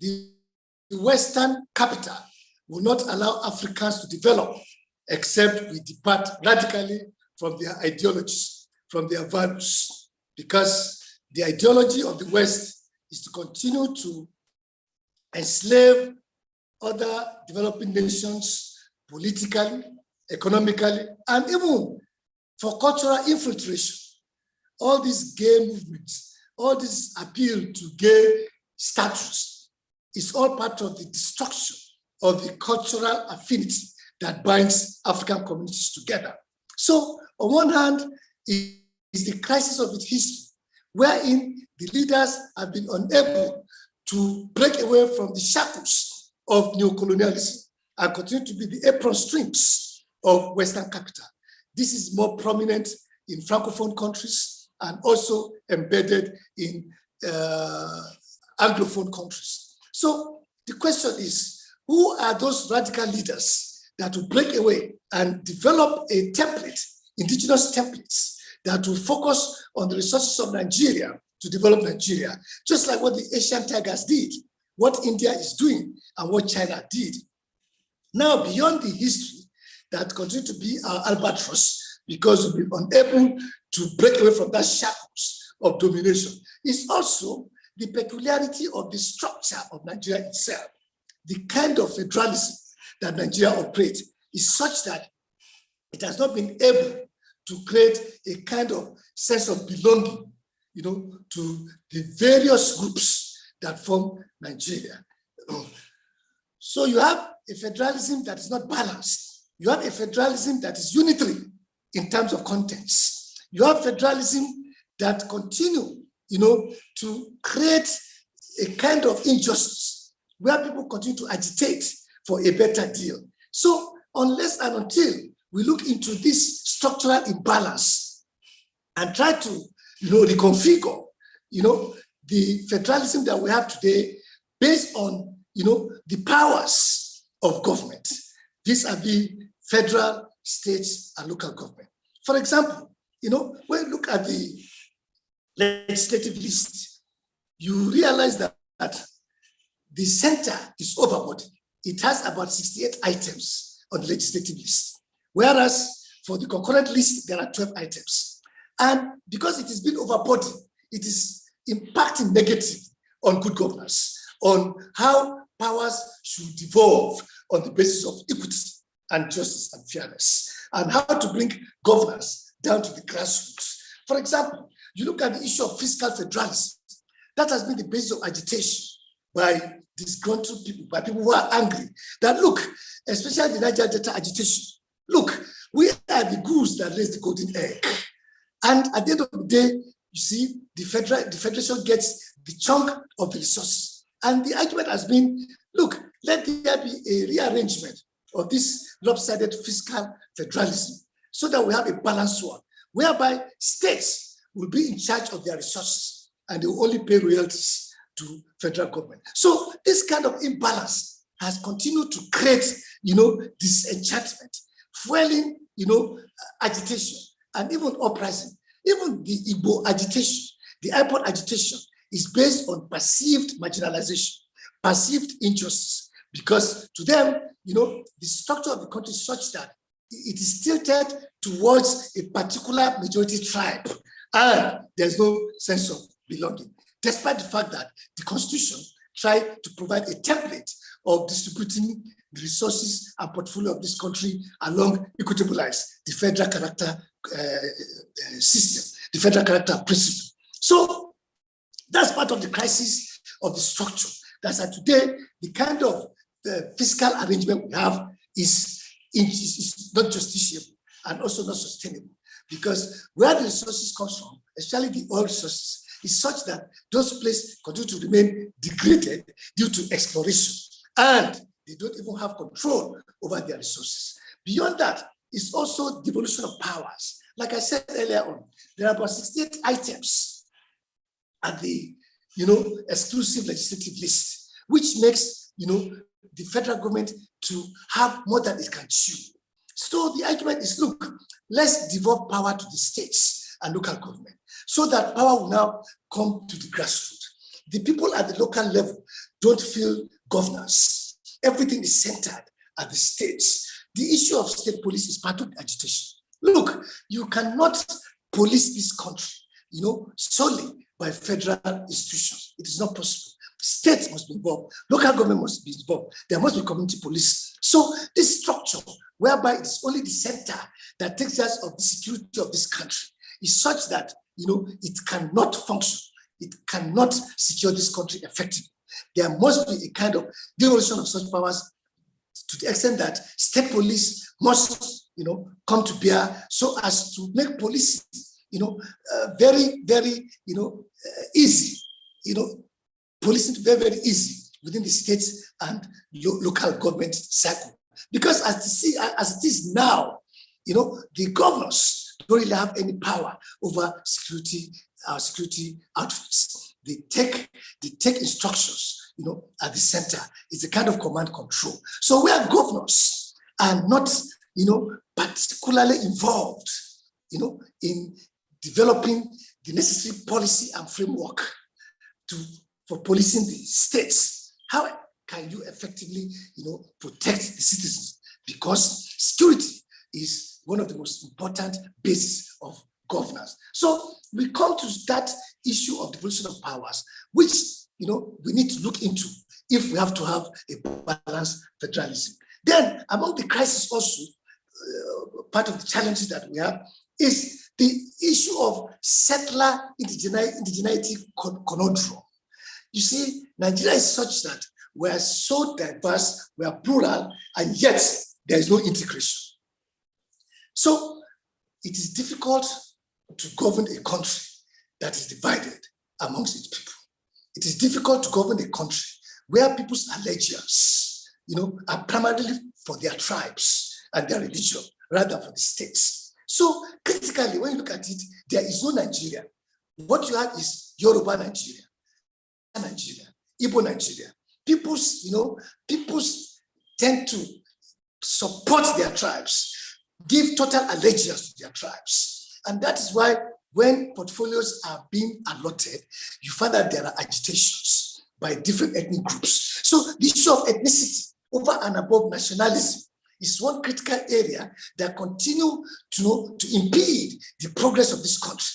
the Western capital will not allow Africans to develop except we depart radically from their ideologies, from their values, because the ideology of the West is to continue to enslave other developing nations politically, economically, and even for cultural infiltration. All these gay movements, all this appeal to gay status is all part of the destruction of the cultural affinity that binds African communities together. So on one hand, it is the crisis of its history, wherein the leaders have been unable to break away from the shackles of neocolonialism and continue to be the apron strings of Western capital. This is more prominent in Francophone countries and also embedded in Anglophone countries. So the question is, who are those radical leaders that will break away and develop a template, indigenous templates, that will focus on the resources of Nigeria to develop Nigeria, just like what the Asian tigers did, what India is doing, and what China did. Now, beyond the history that continues to be our albatross, because we've been unable to break away from that shackles of domination, is also the peculiarity of the structure of Nigeria itself. The kind of federalism that Nigeria operates is such that it has not been able to create a kind of sense of belonging, to the various groups that form Nigeria. So you have a federalism that is not balanced. You have a federalism that is unitary in terms of contents. You have federalism that continue, to create a kind of injustice where people continue to agitate for a better deal. So unless and until we look into this structural imbalance and try to, reconfigure, the federalism that we have today based on, the powers of government, vis-a-vis federal, states, and local government. For example, when you look at the legislative list, you realize that the center is overburdened. It has about 68 items on the legislative list, whereas for the concurrent list, there are 12 items. And because it has been overburdened, it is impacting negatively on good governance, on how powers should devolve on the basis of equity and justice and fairness, and how to bring governance down to the grassroots. For example, you look at the issue of fiscal federalism. That has been the basis of agitation by disgruntled people, by people who are angry. That look, especially the Niger Delta agitation, look, we are the goose that lays the golden egg. And at the end of the day, you see, the federation gets the chunk of the resources. And the argument has been, look, let there be a rearrangement of this lopsided fiscal federalism so that we have a balanced one, whereby states will be in charge of their resources and they will only pay royalties to federal government. So this kind of imbalance has continued to create, disenchantment, fueling, agitation, and even uprising. Even the Igbo agitation, the IPOD agitation is based on perceived marginalization, perceived injustice, because to them, the structure of the country is such that it is tilted towards a particular majority tribe, and there's no sense of belonging, despite the fact that the Constitution tried to provide a template of distributing the resources and portfolio of this country along equitable lines, the federal character system, the federal character principle. So that's part of the crisis of the structure. That's that today, the kind of fiscal arrangement we have is not justiciable and also not sustainable, because where the resources come from, especially the oil resources, is such that those places continue to remain degraded due to exploration, and they don't even have control over their resources. Beyond that, it's also devolution of powers. Like I said earlier on, there are about 68 items at the exclusive legislative list, which makes the federal government to have more than it can chew. So the argument is, look, let's devolve power to the states and local government so that power will now come to the grassroots. The people at the local level don't feel governance. Everything is centered at the states. The issue of state police is part of the agitation. Look, you cannot police this country, solely by federal institutions. It is not possible. States must be involved. Local government must be involved. There must be community police. So this structure, whereby it's only the center that takes care of the security of this country, is such that it cannot function. It cannot secure this country effectively. There must be a kind of devolution of such powers to the extent that state police must, come to bear so as to make police, very, very, easy, policing to be very, very easy within the states and local government cycle. Because as it is now, the governors don't really have any power over security outfits. They take instructions, at the center. It's a kind of command control. So where governors are not, particularly involved, in developing the necessary policy and framework for policing the states, how can you effectively, protect the citizens? Because security is one of the most important bases of governance. So we come to that issue of devolution of powers, which we need to look into if we have to have a balanced federalism. Then, among the crises also, part of the challenges that we have is the issue of settler indigeneity conundrum. You see, Nigeria is such that we are so diverse, we are plural, and yet there is no integration. So it is difficult to govern a country that is divided amongst its people. It is difficult to govern a country where people's allegiance, are primarily for their tribes and their religion rather than for the states. So critically, when you look at it, there is no Nigeria. What you have is Yoruba Nigeria, Igbo Nigeria. Peoples tend to support their tribes, give total allegiance to their tribes. And that is why when portfolios are being allotted, you find that there are agitations by different ethnic groups. So the issue of ethnicity over and above nationalism is one critical area that continue to impede the progress of this country,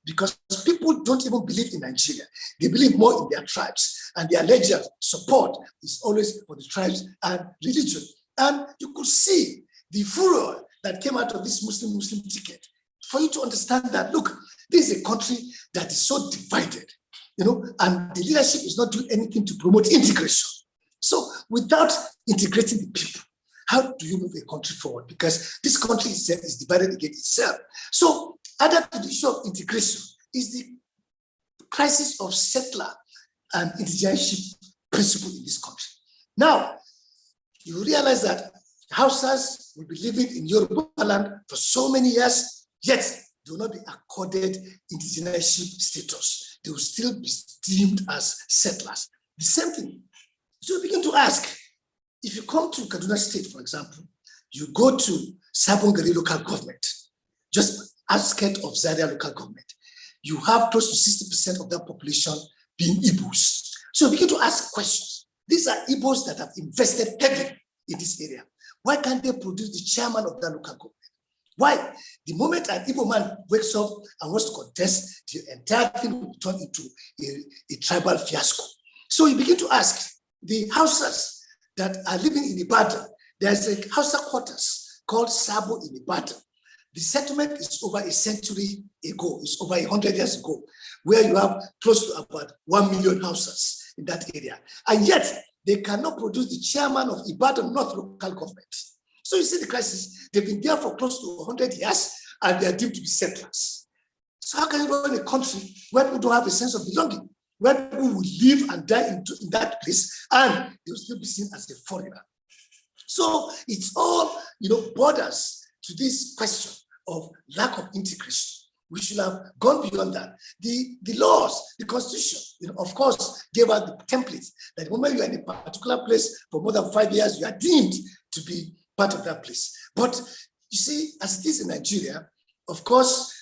because people don't even believe in Nigeria. They believe more in their tribes, and their allegiance support is always for the tribes and religion. And you could see the furor that came out of this Muslim ticket for you to understand that, look, this is a country that is so divided, and the leadership is not doing anything to promote integration. So without integrating the people, how do you move a country forward? Because this country itself is divided against itself. So added to the issue of integration is the crisis of settler and indigeneity principle in this country. Now, you realize that Hausas will be living in Yoruba land for so many years, yet they will not be accorded indigeneity status. They will still be deemed as settlers. The same thing. So we begin to ask, if you come to Kaduna State, for example, you go to Sabongari local government, just outskirts of Zaria local government, you have close to 60% of that population being Igbos. So we begin to ask questions. These are Igbos that have invested heavily in this area. Why can't they produce the chairman of that local government? Why? The moment an Igbo man wakes up and wants to contest, the entire thing will turn into a tribal fiasco. So you begin to ask the Hausas that are living in Ibadan. There's a Hausa quarters called Sabo in Ibadan. The settlement is over a century ago. It's over 100 years ago, where you have close to about 1 million houses in that area. And yet, they cannot produce the chairman of Ibadan North local government. So you see the crisis. They've been there for close to 100 years, and they are deemed to be settlers. So how can you run a country where people don't have a sense of belonging, where people will live and die in that place, and they will still be seen as a foreigner? So it's all, borders to this question of lack of integration. We should have gone beyond that. The laws, the constitution, of course, gave us the templates that the moment you are in a particular place for more than 5 years, you are deemed to be part of that place. But you see, as it is in Nigeria, of course,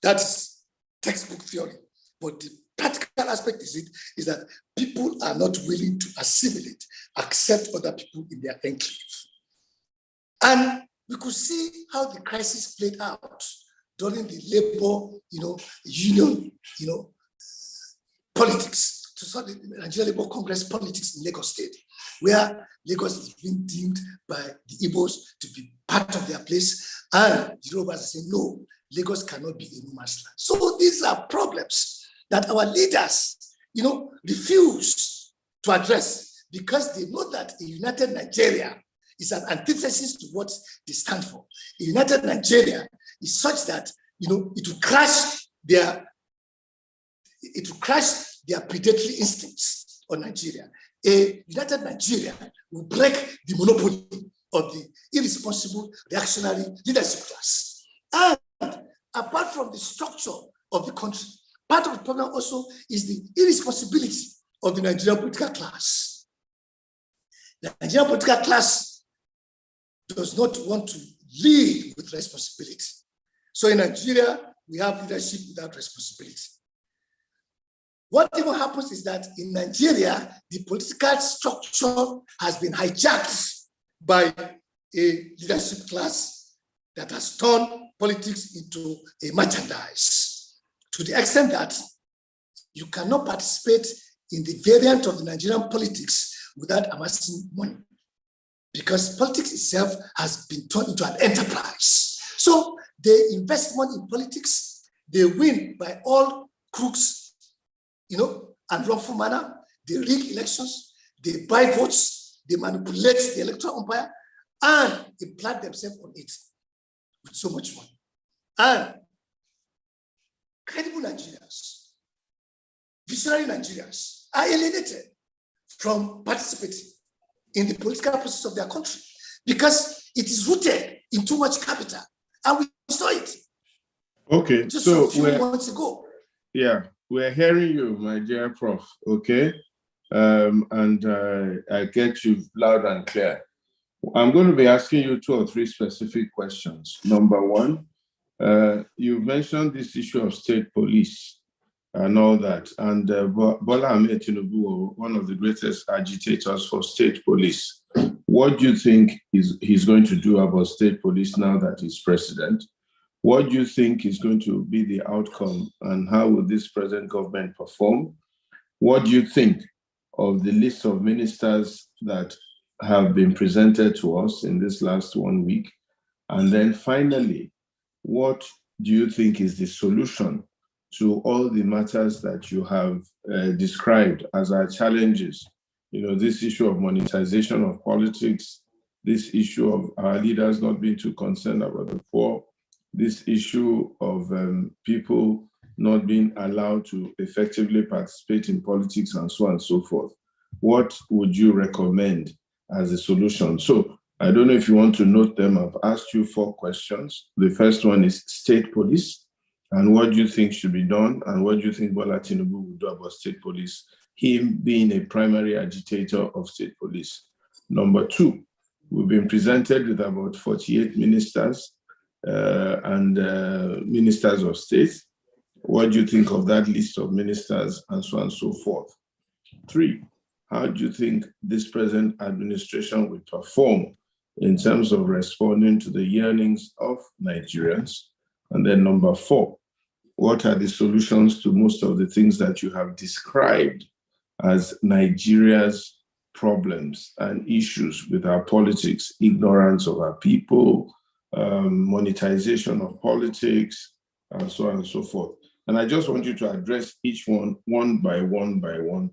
that's textbook theory. But the practical aspect is that people are not willing to assimilate, accept other people in their enclave. And we could see how the crisis played out during the labor, union, politics, to sort of the Nigeria Labour Congress politics in Lagos State, where Lagos is being deemed by the Igbos to be part of their place, and the Yorubas are saying, no, Lagos cannot be a no man's land. So these are problems that our leaders, refuse to address because they know that a united Nigeria is an antithesis to what they stand for. A united Nigeria is such that it will crash their predatory instincts on Nigeria. A united Nigeria will break the monopoly of the irresponsible reactionary leadership class. And apart from the structure of the country, part of the problem also is the irresponsibility of the Nigerian political class. The Nigerian political class does not want to lead with responsibility. So in Nigeria, we have leadership without responsibility. What even happens is that in Nigeria, the political structure has been hijacked by a leadership class that has turned politics into a merchandise, to the extent that you cannot participate in the variant of the Nigerian politics without amassing money, because politics itself has been turned into an enterprise. So they invest money in politics, they win by all crooks, and wrongful manner. They rig elections, they buy votes, they manipulate the electoral umpire, and they plant themselves on it with so much money. And credible Nigerians, visionary Nigerians are alienated from participating in the political process of their country because it is rooted in too much capital. And we saw it. Okay, just so a few months ago. Yeah, we're hearing you, my dear Prof. Okay, I get you loud and clear. I'm going to be asking you 2 or 3 specific questions. Number one, you mentioned this issue of state police and all that, and Bola Ahmed Tinubu, one of the greatest agitators for state police. What do you think he's going to do about state police now that he's president? What do you think is going to be the outcome, and how will this present government perform? What do you think of the list of ministers that have been presented to us in this last 1 week? And then finally, what do you think is the solution to all the matters that you have described as our challenges? This issue of monetization of politics, this issue of our leaders not being too concerned about the poor, this issue of people not being allowed to effectively participate in politics, and so on and so forth. What would you recommend as a solution? So I don't know if you want to note them. I've asked you 4 questions. The first one is state police, and what do you think should be done, and what do you think Bola Tinubu will do about state police, him being a primary agitator of state police? Number 2, we've been presented with about 48 ministers and ministers of state. What do you think of that list of ministers, and so on and so forth? 3, how do you think this present administration will perform in terms of responding to the yearnings of Nigerians? And then number 4, what are the solutions to most of the things that you have described as Nigeria's problems and issues with our politics, ignorance of our people, monetization of politics, and so on and so forth? And I just want you to address each one by one, like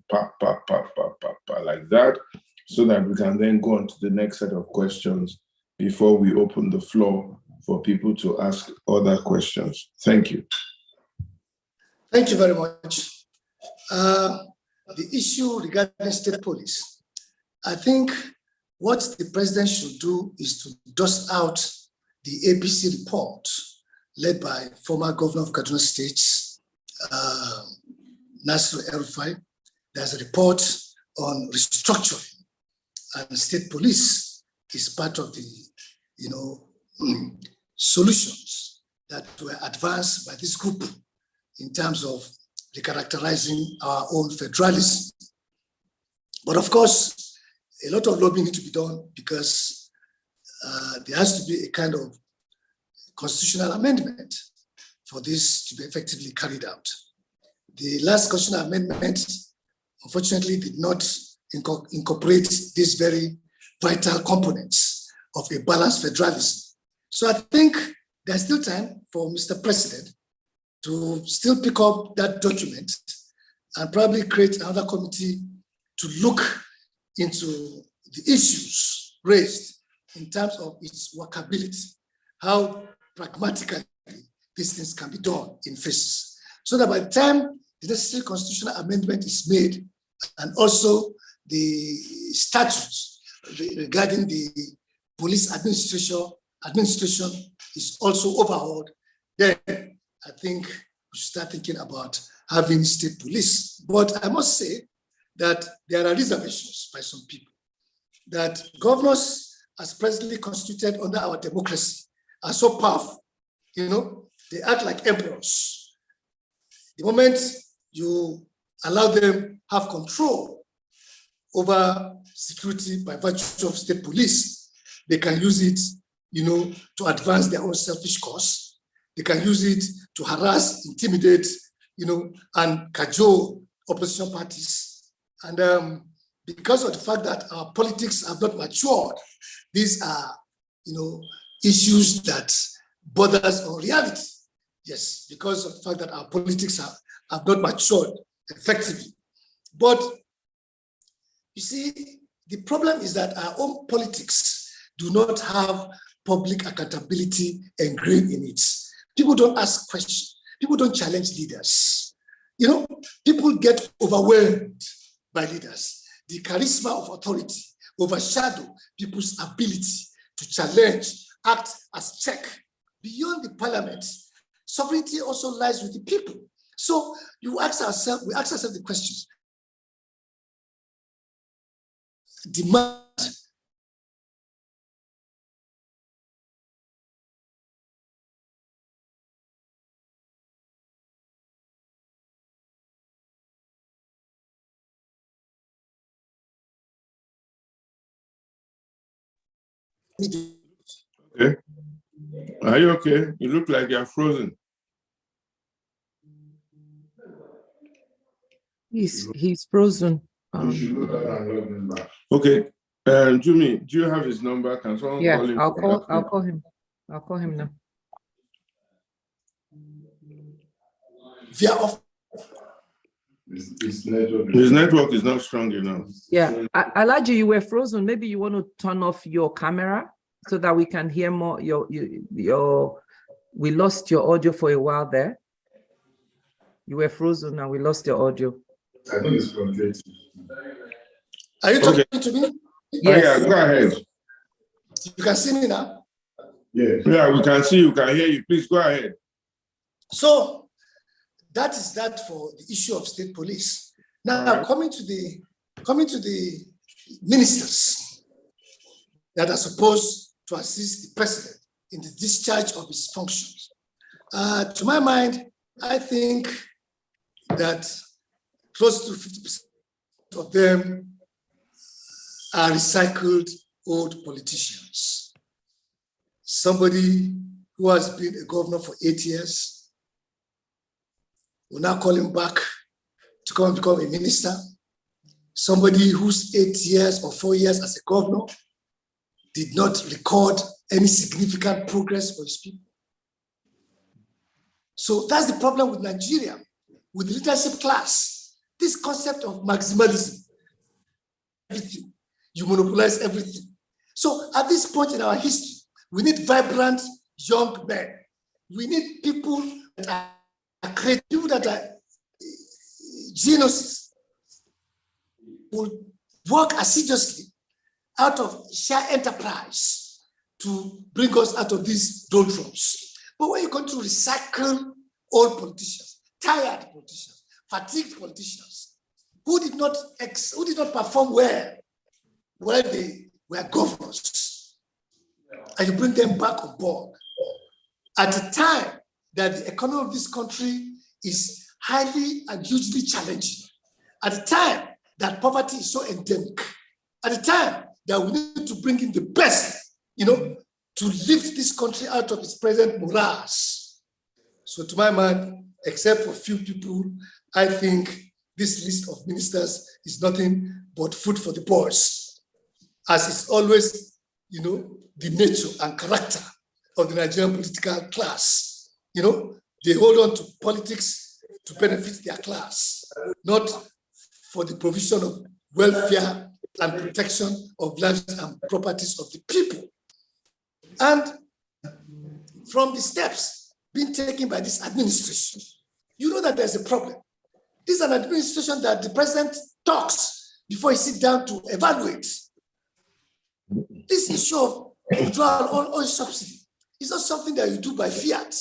that, so that we can then go on to the next set of questions before we open the floor for people to ask other questions. Thank you. Thank you very much. The issue regarding state police, I think what the president should do is to dust out the ABC report led by former governor of Kaduna State, Nasir El-Rufai. There's a report on restructuring, and state police is part of the, solutions that were advanced by this group in terms of recharacterizing our own federalism. But of course, a lot of lobbying needs to be done because there has to be a kind of constitutional amendment for this to be effectively carried out. The last constitutional amendment, unfortunately, did not incorporate these very vital components of a balanced federalism. So I think there's still time for Mr. President to still pick up that document and probably create another committee to look into the issues raised in terms of its workability, how pragmatically these things can be done in phases, so that by the time the necessary constitutional amendment is made and also the statutes regarding the police administration is also overhauled, then I think we should start thinking about having state police. But I must say that there are reservations by some people that governors, as presently constituted under our democracy, are so powerful. You know, they act like emperors. The moment you allow them have control over security by virtue of state police, they can use it, you know, to advance their own selfish cause. They can use it to harass, intimidate, you know, and cajole opposition parties. And because of the fact that our politics have not matured, these are, you know, issues that bother us on reality. Yes, because of the fact that our politics have not matured effectively. But you see, the problem is that our own politics do not have public accountability ingrained in it. People don't ask questions. People don't challenge leaders. You know, people get overwhelmed by leaders. The charisma of authority overshadow people's ability to challenge, act as check. Beyond the parliament, sovereignty also lies with the people. So we ask ourselves the questions. Demand. Okay. Are you okay? You look like you're frozen. He's frozen. Okay. Jimmy, do you have his number? Can someone call him? I'll call him. I'll call him now. His network is not strong enough. Yeah, Alaji, you were frozen. Maybe you want to turn off your camera so that we can hear more. We lost your audio for a while there. You were frozen and we lost your audio. I think it's frustrating. Are you talking to me? Yes. Oh, yeah, go ahead. You can see me now? Yes. Yeah, we can see you, can hear you. Please go ahead. So that is that for the issue of state police. Now, coming to the ministers that are supposed to assist the president in the discharge of his functions. To my mind, I think that close to 50% of them are recycled old politicians. Somebody who has been a governor for 8 years will now call him back to come and become a minister. Somebody whose 8 years or 4 years as a governor did not record any significant progress for his people. So that's the problem with Nigeria, with the leadership class. This concept of maximalism, everything, you monopolize everything. So at this point in our history, we need vibrant young men. We need people that are creative, people that are geniuses, who work assiduously out of sheer enterprise to bring us out of these doldrums. But when you go to recycle old politicians, tired politicians, fatigued politicians, who did not perform well when they were governors, and you bring them back on board at a time that the economy of this country is highly and hugely challenging. At the time that poverty is so endemic, at the time that we need to bring in the best, to lift this country out of its present morass. So to my mind, except for few people, I think this list of ministers is nothing but food for the boys, as is always, the nature and character of the Nigerian political class. They hold on to politics to benefit their class, not for the provision of welfare and protection of lives and properties of the people. And from the steps being taken by this administration, you know that there's a problem. This is an administration that the president talks before he sits down to evaluate. This issue of withdrawal on oil subsidy is not something that you do by fiat.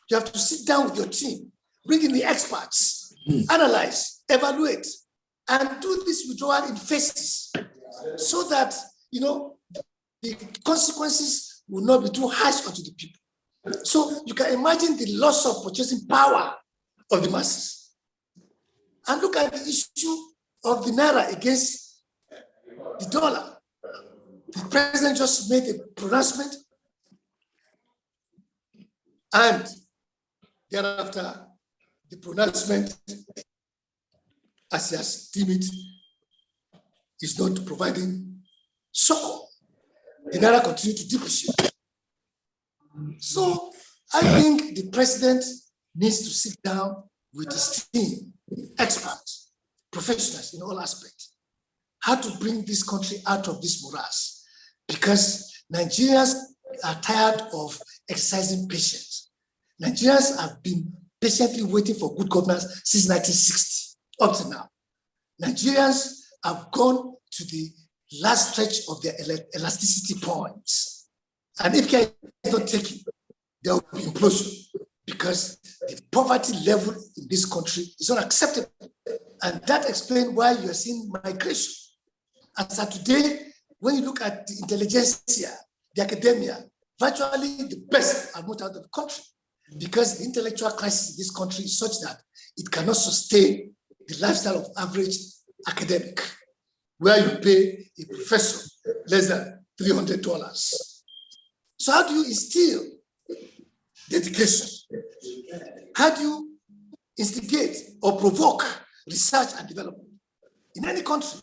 You have to sit down with your team, bring in the experts, analyze, evaluate, and do this withdrawal in phases so that, the consequences will not be too harsh onto the people. So you can imagine the loss of purchasing power of the masses. And look at the issue of the naira against the dollar. The president just made a pronouncement, and thereafter, the pronouncement, as he has deemed it, is not providing succor. The naira continues to depreciate. So I think the president needs to sit down with his team, experts, professionals in all aspects, how to bring this country out of this morass, because Nigerians are tired of exercising patience. Nigerians have been patiently waiting for good governance since 1960 up to now. Nigerians have gone to the last stretch of their elasticity points. And if care is not taken, there will be implosion, because the poverty level in this country is unacceptable. And that explains why you are seeing migration. As of today, when you look at the intelligentsia, the academia, virtually the best are moved out of the country, because the intellectual crisis in this country is such that it cannot sustain the lifestyle of average academic, where you pay a professor less than $300. So how do you instill dedication? How do you instigate or provoke research and development? In any country,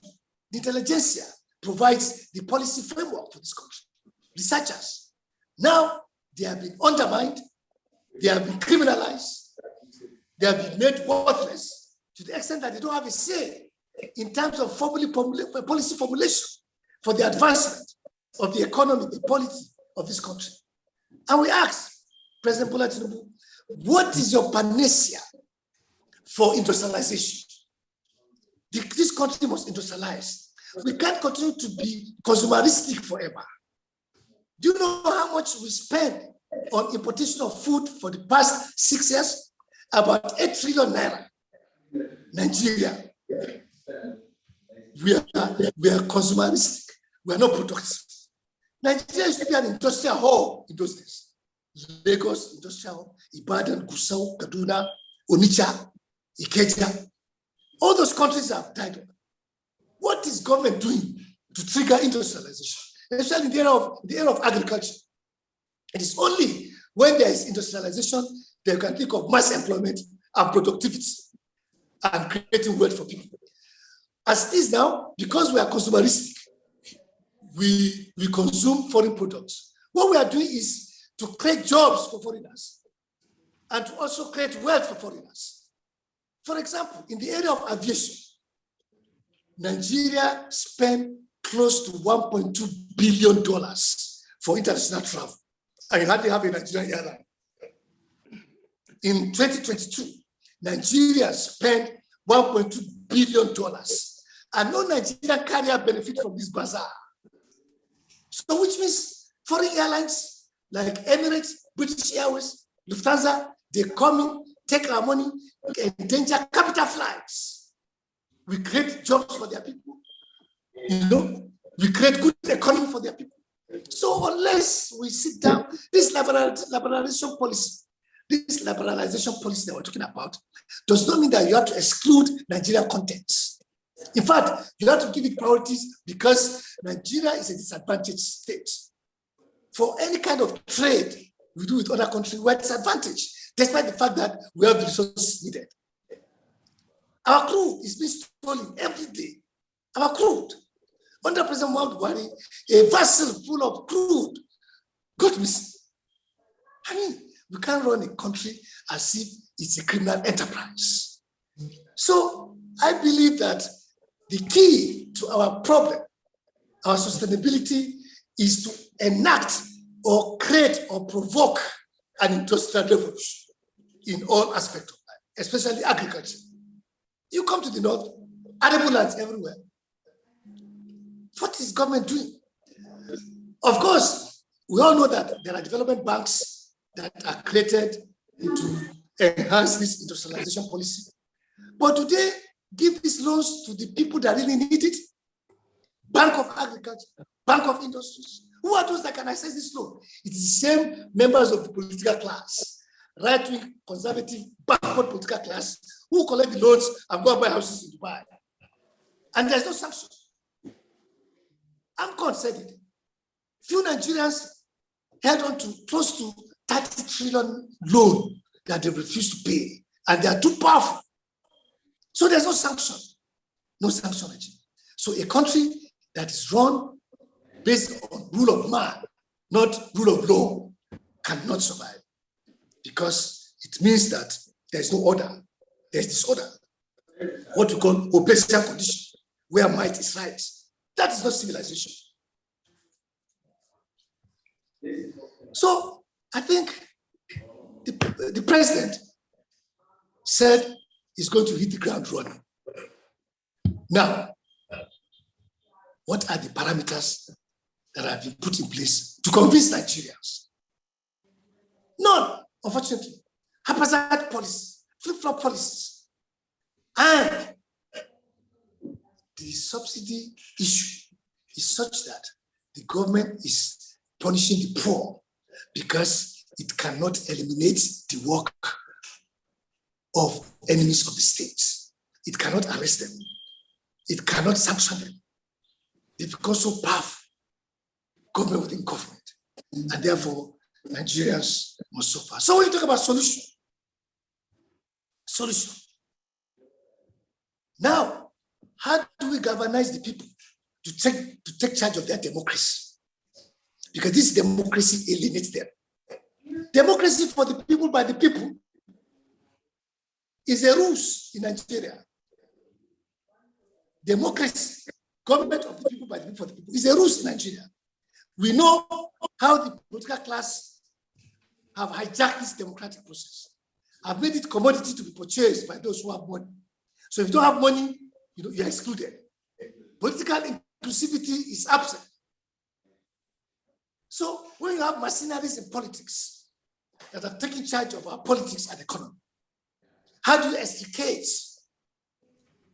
the intelligentsia provides the policy framework for this country. Researchers, now they have been undermined, they have been criminalized, they have been made worthless to the extent that they don't have a say in terms of policy formulation for the advancement of the economy, the polity of this country. And we ask President Bola Tinubu, what is your panacea for industrialization? This country must industrialize. We can't continue to be consumeristic forever. Do you know how much we spend on importation of food for the past 6 years? About 8 trillion naira. Nigeria, we are consumeristic. We are not productive. Nigeria used to be an industrial hub in those days. Lagos, industrial hub, Ibadan, Gusau, Kaduna, Onitsha, Ikeja. All those countries have died off. What is government doing to trigger industrialization, especially in the area of agriculture? It is only when there is industrialization that you can think of mass employment and productivity and creating wealth for people. As it is now, because we are consumeristic, we consume foreign products. What we are doing is to create jobs for foreigners and to also create wealth for foreigners. For example, in the area of aviation, Nigeria spent close to $1.2 billion for international travel. And you hardly have a Nigerian airline. In 2022, Nigeria spent $1.2 billion. And no Nigerian carrier benefit from this bazaar. So which means foreign airlines like Emirates, British Airways, Lufthansa, they come in, take our money, endanger capital flights. We create jobs for their people. We create good economy for their people. So unless we sit down, this liberalization policy, this liberalization policy that we're talking about does not mean that you have to exclude Nigerian contents. In fact, you have to give it priorities because Nigeria is a disadvantaged state. For any kind of trade we do with other countries, we're disadvantaged, despite the fact that we have the resources needed. Our crude is being stolen every day. Our crude. Under President Muhammadu Buhari, a vessel full of crude got missing. I mean, we can't run a country as if it's a criminal enterprise. So I believe that the key to our problem, our sustainability, is to enact or create or provoke an industrial revolution in all aspects of life, especially agriculture. You come to the north, arable lands everywhere. What is government doing? Of course, we all know that there are development banks that are created to enhance this industrialization policy. But do they give these loans to the people that really need it? Bank of Agriculture, Bank of Industries. Who are those that can access this loan? It is the same members of the political class, right-wing, conservative, backward political class, who collect the loans and go and buy houses in Dubai. And there's no sanction. AMCON said it. Few Nigerians held on to close to 30 trillion loan that they refuse to pay, and they are too powerful. So there's no sanction. No sanction regime. So a country that is run based on rule of man, not rule of law, cannot survive, because it means that there's no order, there's disorder. What we call obesian condition, where might is right. That is not civilization. So I think the president said he's going to hit the ground running. Now, what are the parameters that have been put in place to convince Nigerians? None, unfortunately. Haphazard policies, flip-flop policies. And the subsidy issue is such that the government is punishing the poor because it cannot eliminate the work of enemies of the state. It cannot arrest them. It cannot sanction them. They become so powerful, government within government, and therefore Nigerians must suffer. So when you talk about solution. Now, how do we galvanize the people to take charge of their democracy? Because this democracy alienates them. Democracy for the people by the people is a ruse in Nigeria. Democracy, government of the people by the people for the people, is a ruse in Nigeria. We know how the political class have hijacked this democratic process, have made it commodity to be purchased by those who have money. So if you don't have money, you're excluded. Political inclusivity is absent. So when you have mercenaries in politics that are taking charge of our politics and economy, how do you extricate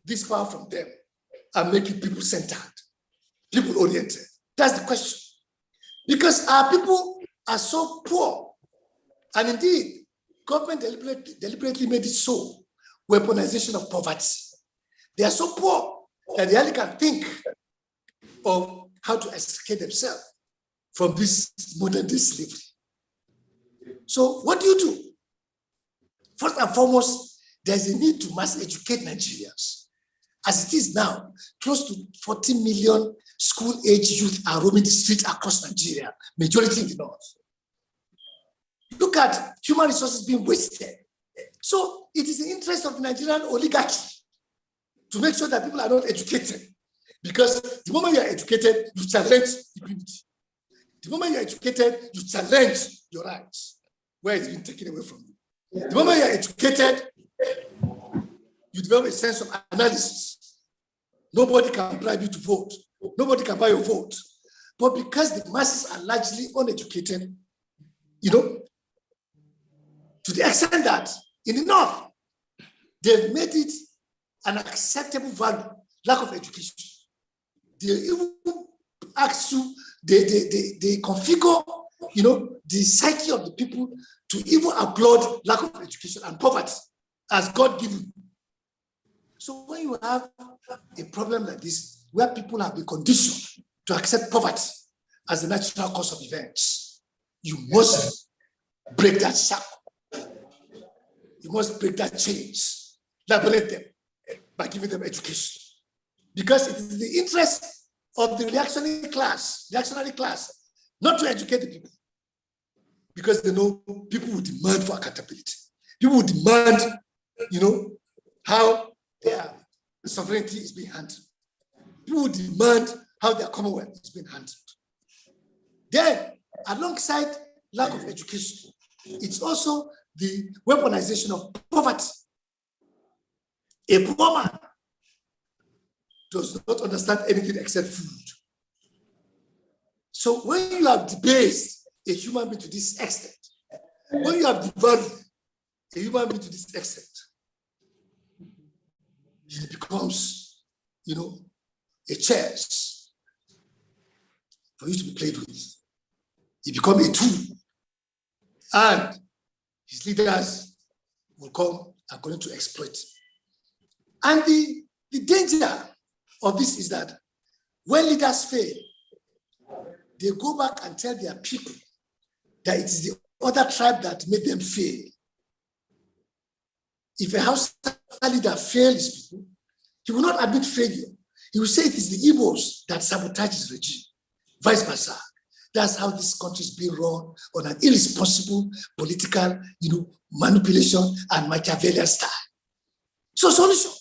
this power from them and make it people-centered, people-oriented? That's the question. Because our people are so poor, and indeed, government deliberately made it so, weaponization of poverty. They are so poor that they only can think of how to extricate themselves from this modern-day slavery. So what do? First and foremost, there's a need to mass educate Nigerians. As it is now, close to 40 million school-age youth are roaming the streets across Nigeria, majority in the north. Look at human resources being wasted. So it is the interest of the Nigerian oligarchy to make sure that people are not educated. Because the moment you are educated, you challenge impunity. The moment you are educated, you challenge your rights, where it's been taken away from you. The moment you are educated, you develop a sense of analysis. Nobody can bribe you to vote. Nobody can buy your vote. But because the masses are largely uneducated, to the extent that in the north, they've made it an acceptable value, lack of education. They even ask you, they configure the psyche of the people to even applaud lack of education and poverty as God given. So when you have a problem like this, where people have been conditioned to accept poverty as the natural cause of events, you must break that cycle. You must break that change, liberate them by giving them education. Because it is the interest of the reactionary class, not to educate the people. Because they know people will demand for accountability. People will demand, how their sovereignty is being handled. People will demand how their commonwealth is being handled. Then, alongside lack of education, it's also the weaponization of poverty. A poor man does not understand anything except food. So when you have debased a human being to this extent, when you have devalued a human being to this extent, he becomes, a chess for you to be played with. He becomes a tool. And his leaders will come and continue to exploit. And the danger of this is that when leaders fail, they go back and tell their people that it is the other tribe that made them fail. If a house leader fails his people, he will not admit failure. He will say it is the Igbos that sabotage his regime, vice versa. That's how this country is being run on an irresponsible political, manipulation and Machiavellian style. So solution.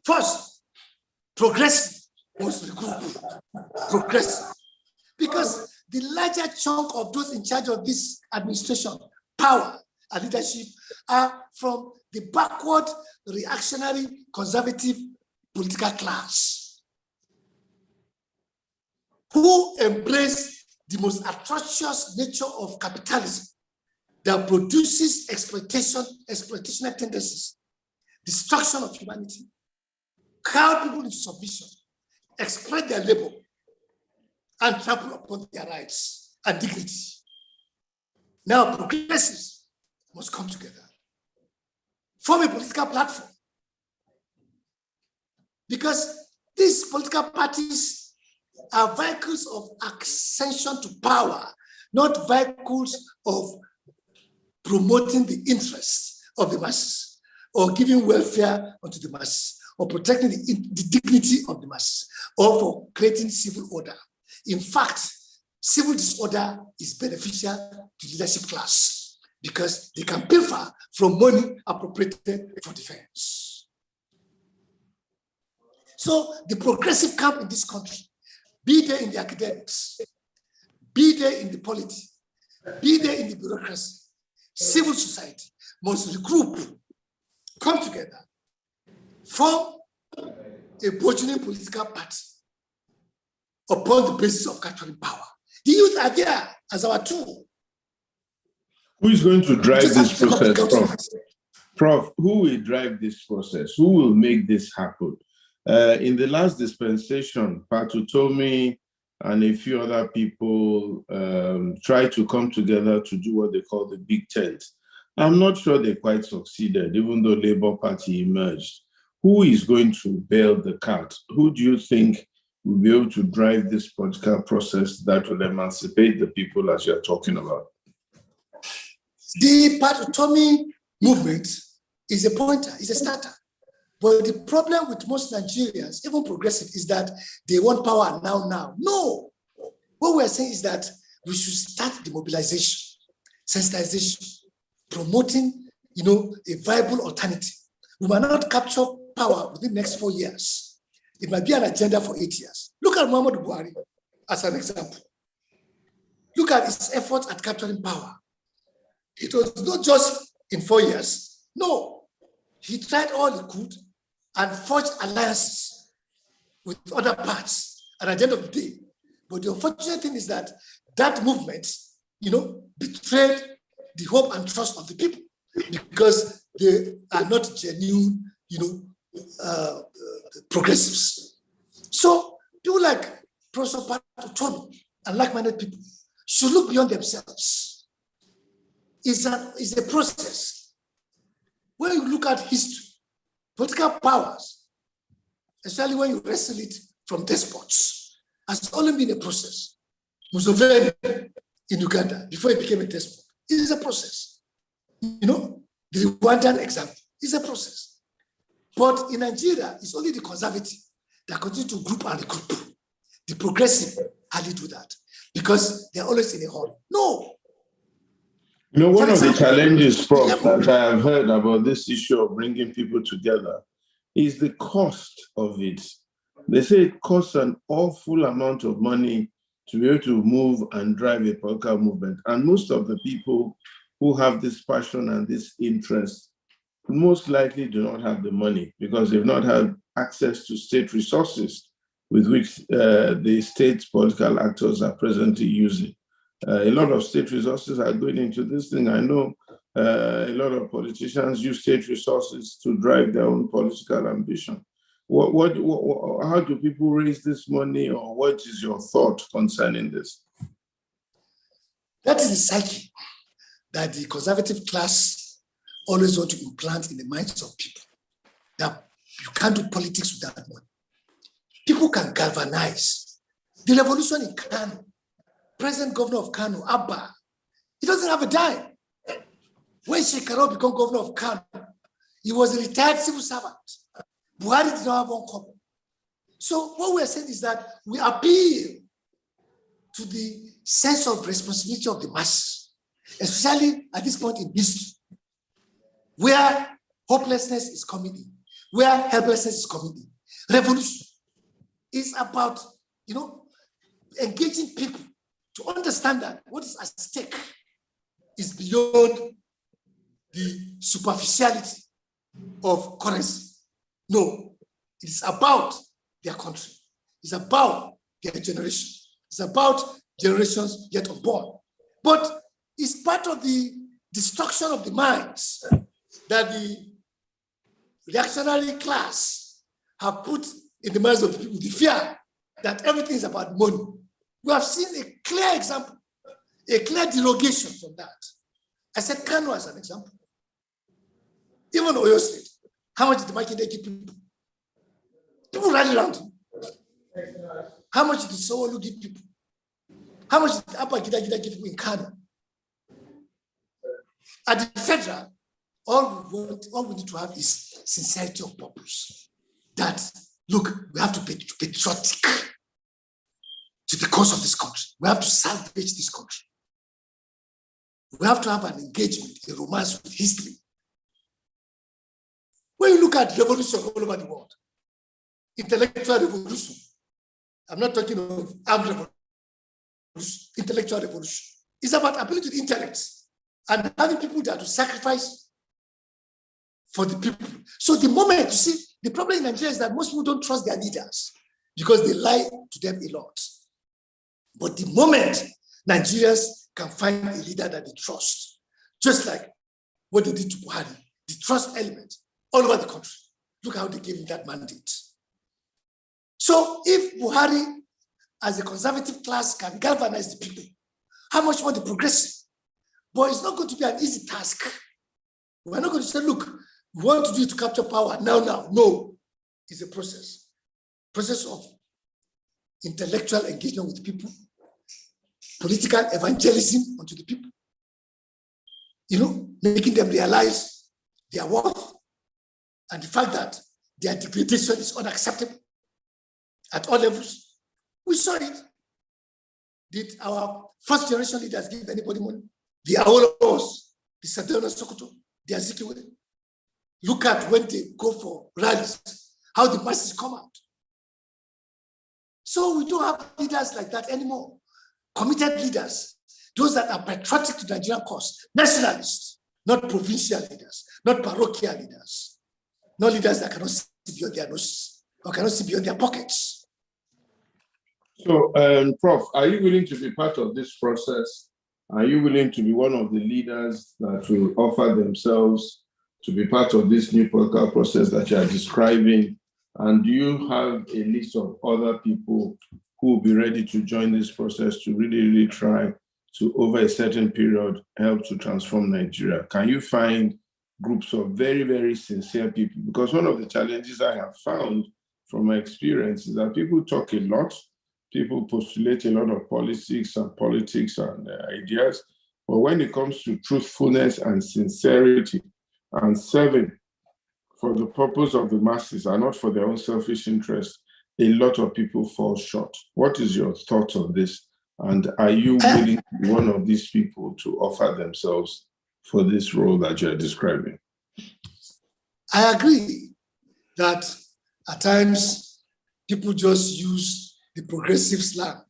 First, progressive was the group. Progressive. Because the larger chunk of those in charge of this administration, power and leadership are from the backward, reactionary, conservative political class who embrace the most atrocious nature of capitalism that produces exploitational tendencies, destruction of humanity, crowd people into submission, exploit their labor, and trample upon their rights and dignity. Now, progressives must come together, form a political platform, because these political parties are vehicles of ascension to power, not vehicles of promoting the interests of the masses or giving welfare unto the masses or protecting the dignity of the masses or for creating civil order. In fact, civil disorder is beneficial to the leadership class because they can pilfer from money appropriated for defense. So the progressive camp in this country, be there in the academics, be there in the polity, be there in the bureaucracy, civil society must regroup, come together, form a burgeoning political party upon the basis of capturing power. The youth are there as our tool. Who is going to drive this process, Prof? Prof, who will drive this process? Who will make this happen? In the last dispensation, Patutomi and a few other people tried to come together to do what they call the big tent. I'm not sure they quite succeeded, even though Labour Party emerged. Who is going to bail the cat? Who do you think will be able to drive this political process that will emancipate the people as you're talking about? The Patutomi movement is a pointer, is a starter. But the problem with most Nigerians, even progressive, is that they want power now. No. What we're saying is that we should start the mobilization, sensitization, promoting, a viable alternative. We might not capture power within the next 4 years. It might be an agenda for 8 years. Look at Muhammadu Buhari as an example. Look at his efforts at capturing power. It was not just in 4 years. No. He tried all he could and forged alliances with other parts at the end of the day. But the unfortunate thing is that that movement, betrayed the hope and trust of the people because they are not genuine, progressives. So people like Prof. Patutomi and like-minded people should look beyond themselves. It's a process. When you look at history, political powers, especially when you wrestle it from despots, has only been a process. Museveni in Uganda, before he became a despot, it is a process. You know, the Rwandan example is a process. But in Nigeria, it's only the conservative that continue to group and regroup. The progressive hardly do that because they're always in a hurry. No. You know, one of the challenges, Prof, that I have heard about this issue of bringing people together is the cost of it. They say it costs an awful amount of money to be able to move and drive a political movement. And most of the people who have this passion and this interest most likely do not have the money because they've not had access to state resources with which the state political actors are presently using. A lot of state resources are going into this thing. I know a lot of politicians use state resources to drive their own political ambition. How do people raise this money, or what is your thought concerning this? That is the psyche that the conservative class always want to implant in the minds of people, that you can't do politics without money. People can galvanize. The revolution in Kano, present governor of Kano, Abba, he doesn't have a dime. When Shekaro became governor of Kano, he was a retired civil servant. Buhari did not have one kobo. So what we are saying is that we appeal to the sense of responsibility of the masses, especially at this point in history, where hopelessness is coming in, where helplessness is coming in. Revolution is about, engaging people to understand that what is at stake is beyond the superficiality of currency. No, it is about their country. It's about their generation. It's about generations yet unborn. But it's part of the destruction of the minds that the reactionary class have put in the minds of the people, the fear that everything is about money. We have seen a clear example, a clear derogation from that. I said Kano as an example. Even Oyo State, how much did the market give people? People rally around him. How much did Sowolu give people? How much did Abba Gida give people in Kano? At the federal, all we need to have is sincerity of purpose. That, look, we have to be patriotic to the cause of this country. We have to salvage this country. We have to have an engagement, a romance with history. When you look at revolution all over the world, intellectual revolution, I'm not talking of armed revolution, intellectual revolution. It's about ability to intellect and having people that to sacrifice for the people. So the moment, you see, the problem in Nigeria is that most people don't trust their leaders because they lie to them a lot. But the moment Nigerians can find a leader that they trust, just like what they did to Buhari, the trust element all over the country. Look how they gave him that mandate. So if Buhari, as a conservative class, can galvanize the people, how much more the progressive? But it's not going to be an easy task. We're not going to say, look, we want to do it to capture power now. No, it's a process. Process of intellectual engagement with people, political evangelism onto the people, making them realize their worth and the fact that their degradation is unacceptable at all levels. We saw it. Did our first generation leaders give anybody money? The Awolos, the Sadona Sokoto, the Azikiwe. Look at when they go for rallies, how the masses come out. So we don't have leaders like that anymore. Committed leaders, those that are patriotic to the Nigerian cause, nationalists, not provincial leaders, not parochial leaders, not leaders that cannot see beyond their noses or cannot see beyond their pockets. So, Prof, are you willing to be part of this process? Are you willing to be one of the leaders that will offer themselves to be part of this new political process that you are describing? And do you have a list of other people who will be ready to join this process to really, really try to, over a certain period, help to transform Nigeria? Can you find groups of very, very sincere people? Because one of the challenges I have found from my experience is that people talk a lot, people postulate a lot of politics and ideas, but when it comes to truthfulness and sincerity and serving for the purpose of the masses and not for their own selfish interest, a lot of people fall short. What is your thoughts on this? And are you willing to be one of these people to offer themselves for this role that you're describing? I agree that at times people just use the progressive slang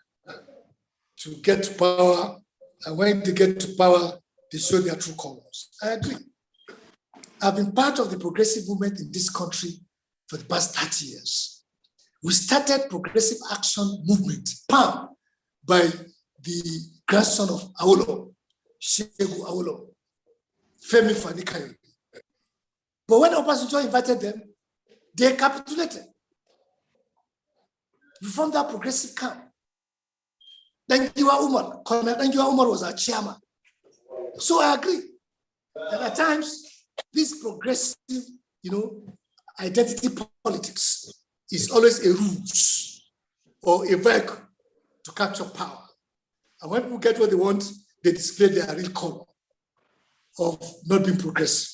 to get to power, and when they get to power, they show their true colors. I agree. I've been part of the progressive movement in this country for the past 30 years. We started Progressive Action Movement, PAM, by the grandson of Awolowo, Segun Awolowo, Femi Fani-Kayode. But when Obasanjo invited them, they capitulated. We formed that progressive camp. Colonel Dankofa Umar was our chairman. So I agree that at times, this progressive, identity politics is always a ruse or a vehicle to capture power. And when people get what they want, they display their real color of not being progressive.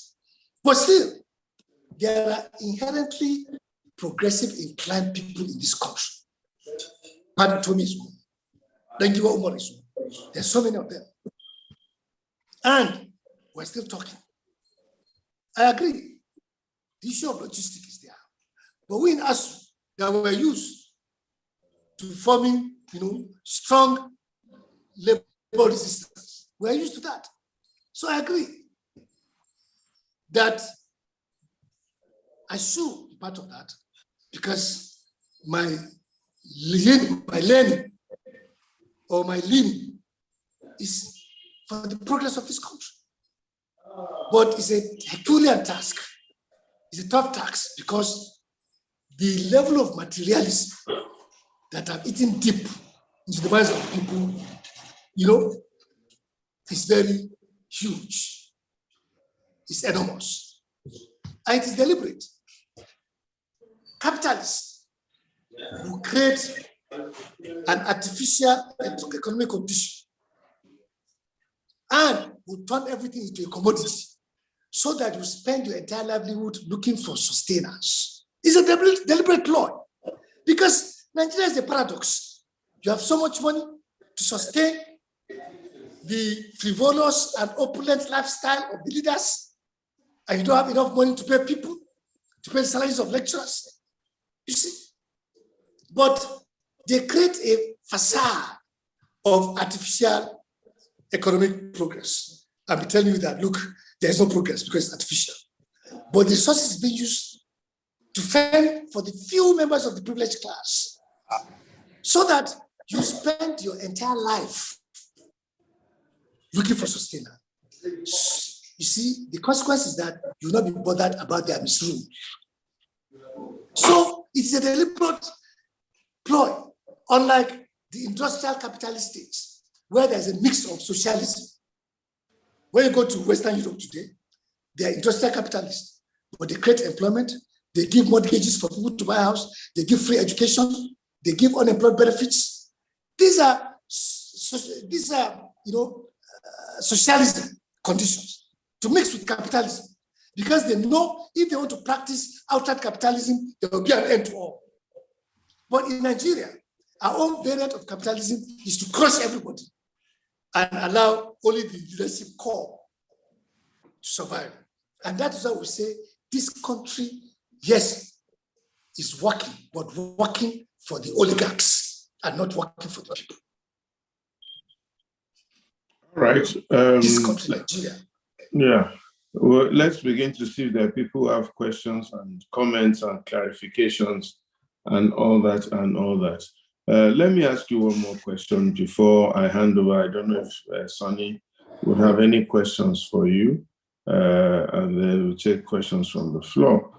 But still, there are inherently progressive inclined people in this country. Pardon Tommy is one. Dankofa Umar is one. There's so many of them. And we're still talking. I agree. The issue of logistics is there. But we in ASU that were used to forming, strong labor resistance. We're used to that. So I agree that I should be part of that because my learning or my leaning is for the progress of this country. But it's a Herculean task. It's a tough task because the level of materialism that have eaten deep into the minds of people, is very huge. It's enormous. And it is deliberate. Capitalists will create an artificial economic condition and will turn everything into a commodity so that you spend your entire livelihood looking for sustainers. It's a deliberate ploy because Nigeria is a paradox. You have so much money to sustain the frivolous and opulent lifestyle of the leaders, and you don't have enough money to pay people, to pay the salaries of lecturers. You see? But they create a facade of artificial economic progress. I'll be telling you that, look, there's no progress because it's artificial. But the resources is being used to fend for the few members of the privileged class so that you spend your entire life looking for sustainer. You see, the consequence is that you will not be bothered about their misrule. So it's a deliberate ploy, unlike the industrial capitalist states, where there's a mix of socialism. When you go to Western Europe today, they are industrial capitalists, but they create employment, they give mortgages for people to buy a house, they give free education, they give unemployed benefits. These are socialism conditions to mix with capitalism, because they know if they want to practice outright capitalism, there will be an end to all. But in Nigeria, our own variant of capitalism is to crush everybody and allow only the leadership core to survive. And that is why we say this country, yes, is working, but working for the oligarchs and not working for the people. All right. This country, Nigeria. Yeah. Well, let's begin to see if there are people who have questions and comments and clarifications and all that. Let me ask you one more question before I hand over. I don't know if Sonny would have any questions for you, and then we'll take questions from the floor.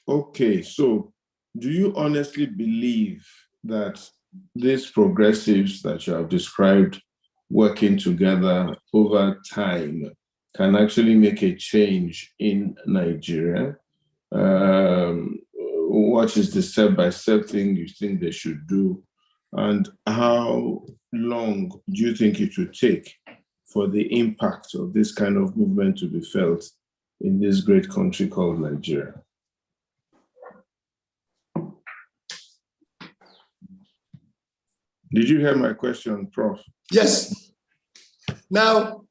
Okay, so do you honestly believe that these progressives that you have described working together over time can actually make a change in Nigeria? What is the step-by-step thing you think they should do? And how long do you think it would take for the impact of this kind of movement to be felt in this great country called Nigeria? Did you hear my question, Prof? Yes. Now,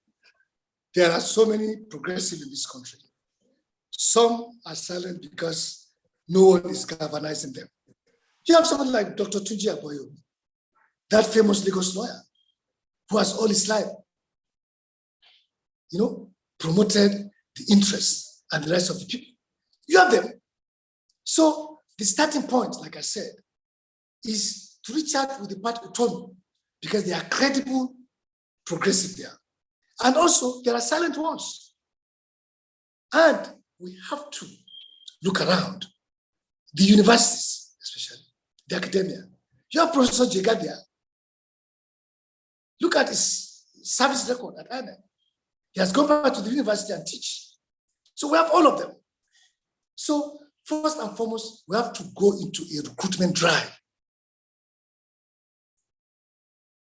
there are so many progressives in this country. Some are silent because no one is galvanizing them. You have someone like Dr. Tunji Aboyo, that famous Lagos lawyer, who has all his life, promoted the interests and the rights of the people. You have them. So the starting point, like I said, is to reach out with the party autonomy, because they are credible, progressive there. And also, there are silent ones. And we have to look around the universities, especially the academia. You have Professor Jegadia. Look at his service record at INEC. He has gone back to the university and teach. So we have all of them. So first and foremost, we have to go into a recruitment drive.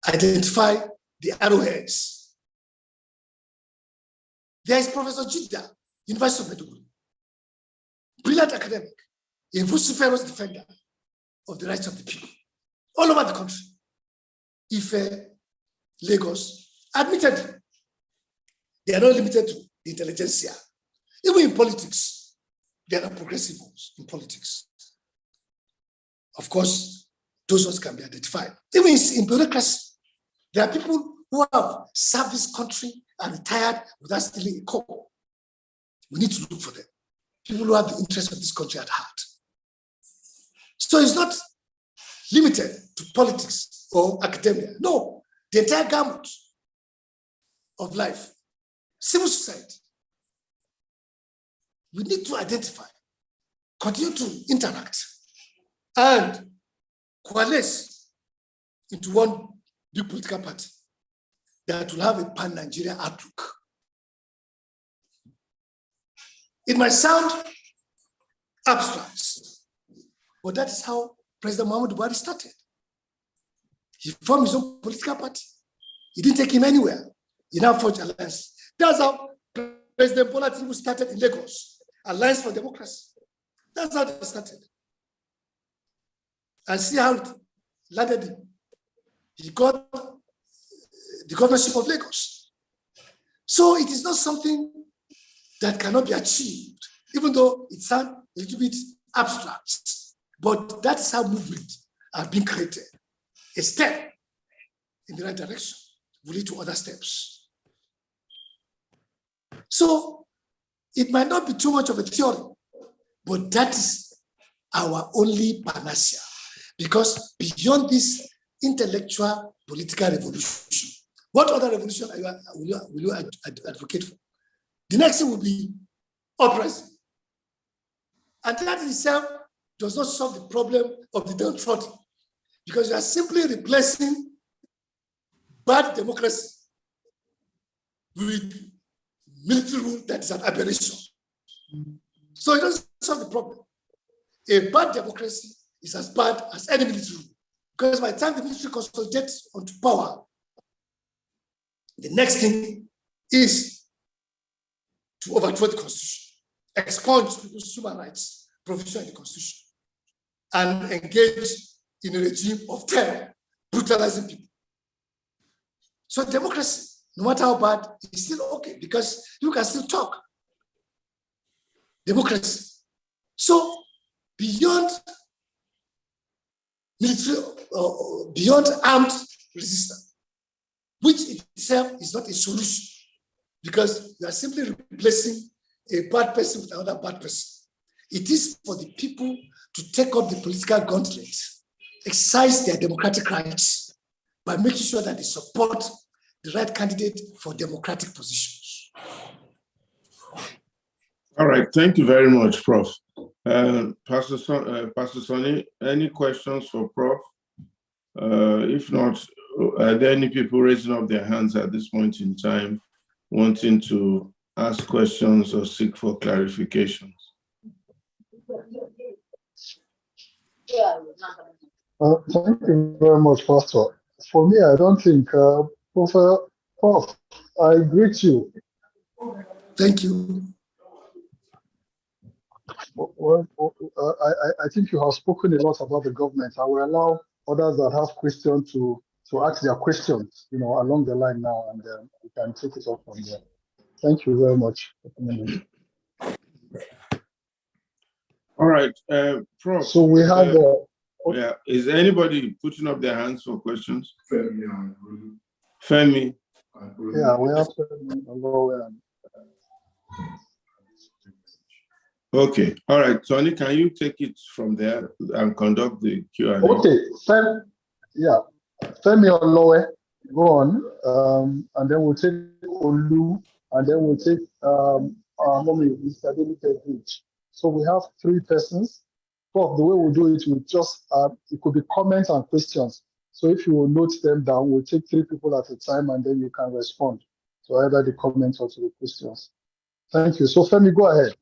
Identify the arrowheads. There is Professor Jidda, University of Maiduguri, brilliant academic, a vociferous defender of the rights of the people, all over the country. Ife, Lagos, admittedly, they are not limited to the intelligentsia. Even in politics, there are progressive ones in politics. Of course, those ones can be identified. Even in bureaucracy, there are people who have served this country and retired without stealing a coin. We need to look for them. People who have the interest of this country at heart. So it's not limited to politics or academia. No, the entire gamut of life. Civil society. We need to identify, continue to interact, and coalesce into one big political party that will have a pan-Nigeria outlook. It might sound abstract, but that is how President Muhammadu Buhari started. He formed his own political party. It didn't take him anywhere. He now forged alliance. That's how President Bola Tinubu started in Lagos, Alliance for Democracy. That's how they started. And see how it landed him. He got the governorship of Lagos. So it is not something that cannot be achieved, even though it sounds a little bit abstract. But that's how movements are being created. A step in the right direction will lead to other steps. So it might not be too much of a theory, but that is our only panacea. Because beyond this intellectual political revolution, what other revolution will you advocate for? The next thing will be uprising. And that in itself does not solve the problem of the downtrodden, because you are simply replacing bad democracy with military rule that is an aberration. So it doesn't solve the problem. A bad democracy is as bad as any military rule, because by the time the military consolidates onto power, the next thing is to overthrow the constitution, expunge people's human rights provision in the constitution, and engage in a regime of terror, brutalizing people. So democracy, no matter how bad, is still okay, because you can still talk. Democracy. So beyond military, beyond armed resistance, which itself is not a solution, because you are simply replacing a bad person with another bad person. It is for the people to take up the political gauntlet, exercise their democratic rights by making sure that they support the right candidate for democratic positions. All right, thank you very much, Prof. Pastor Sonny, any questions for Prof? If not, are there any people raising up their hands at this point in time, wanting to ask questions or seek for clarifications? Thank you very much, Pastor. For me, I don't think, Prof, I greet you. Thank you. Well, I think you have spoken a lot about the government. I will allow others that have questions to ask their questions, along the line now, and we can take it up from there. Thank you very much. All right, Prof. So we have. Yeah, is anybody putting up their hands for questions? Femi. Yeah, we have Femi. Okay, all right, Tony, can you take it from there and conduct the Q&A? Okay, Femi Olowe, go on, and then we'll take Olu, and then we'll take our mommy, Mr. David Bridge. So we have 3 persons. But the way we'll do it, we just it could be comments and questions. So if you will note them down, we'll take 3 people at a time, and then you can respond to either the comments or to the questions. Thank you. So Femi, go ahead.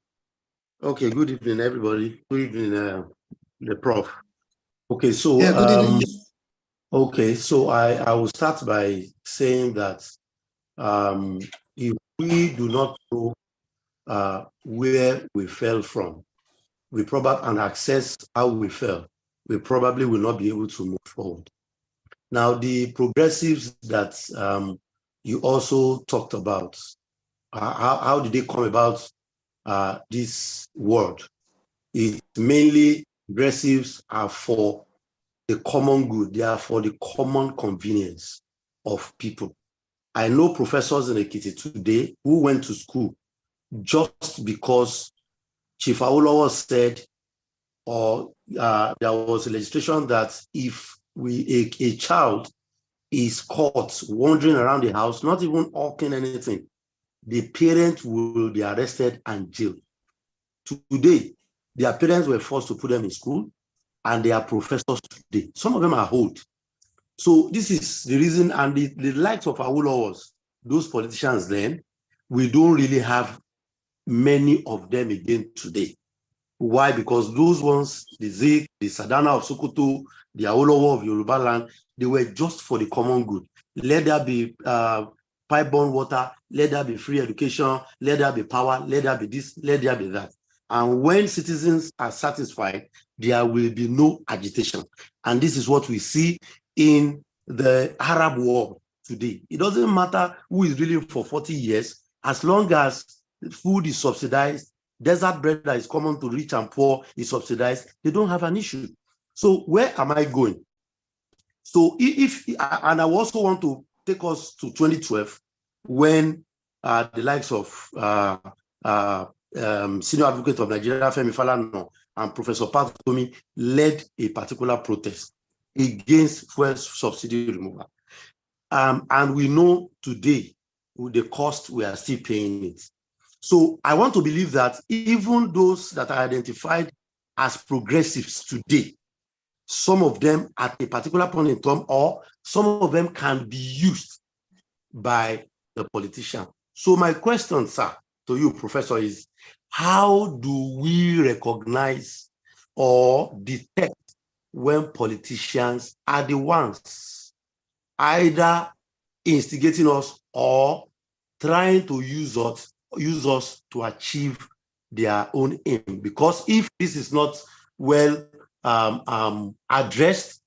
Okay, good evening, everybody. Good evening, the Prof. Okay, so Yeah, good evening. Okay, so I will start by saying that if we do not know where we fell from, we probably and access how we fell, we probably will not be able to move forward. Now, the progressives that you also talked about, how did they come about this word? It mainly progressives are for the common good. They are for the common convenience of people. I know professors in Ekiti today who went to school just because Chief Awolowo said, or there was a legislation that if a child is caught wandering around the house, not even hawking anything, the parent will be arrested and jailed. Today, their parents were forced to put them in school, and they are professors today. Some of them are old. So this is the reason, and the likes of Awolowos, those politicians then, we don't really have many of them again today. Why? Because those ones, the Zik, the Sadana of Sokoto, the Awolowo of Yoruba land, they were just for the common good. Let there be pipe-borne water, let there be free education, let there be power, let there be this, let there be that. And when citizens are satisfied, there will be no agitation. And this is what we see in the Arab world today. It doesn't matter who is ruling for 40 years, as long as food is subsidized, desert bread that is common to rich and poor is subsidized, they don't have an issue. So where am I going? So and I also want to take us to 2012, when the likes of Senior Advocate of Nigeria, Femi Falana, and Professor Patomi led a particular protest against fuel subsidy removal. And we know today, with the cost, we are still paying it. So I want to believe that even those that are identified as progressives today, some of them at a particular point in time, or some of them can be used by the politician. So my question, sir, to you, Professor, is how do we recognize or detect when politicians are the ones either instigating us or trying to use us to achieve their own aim? Because if this is not well addressed,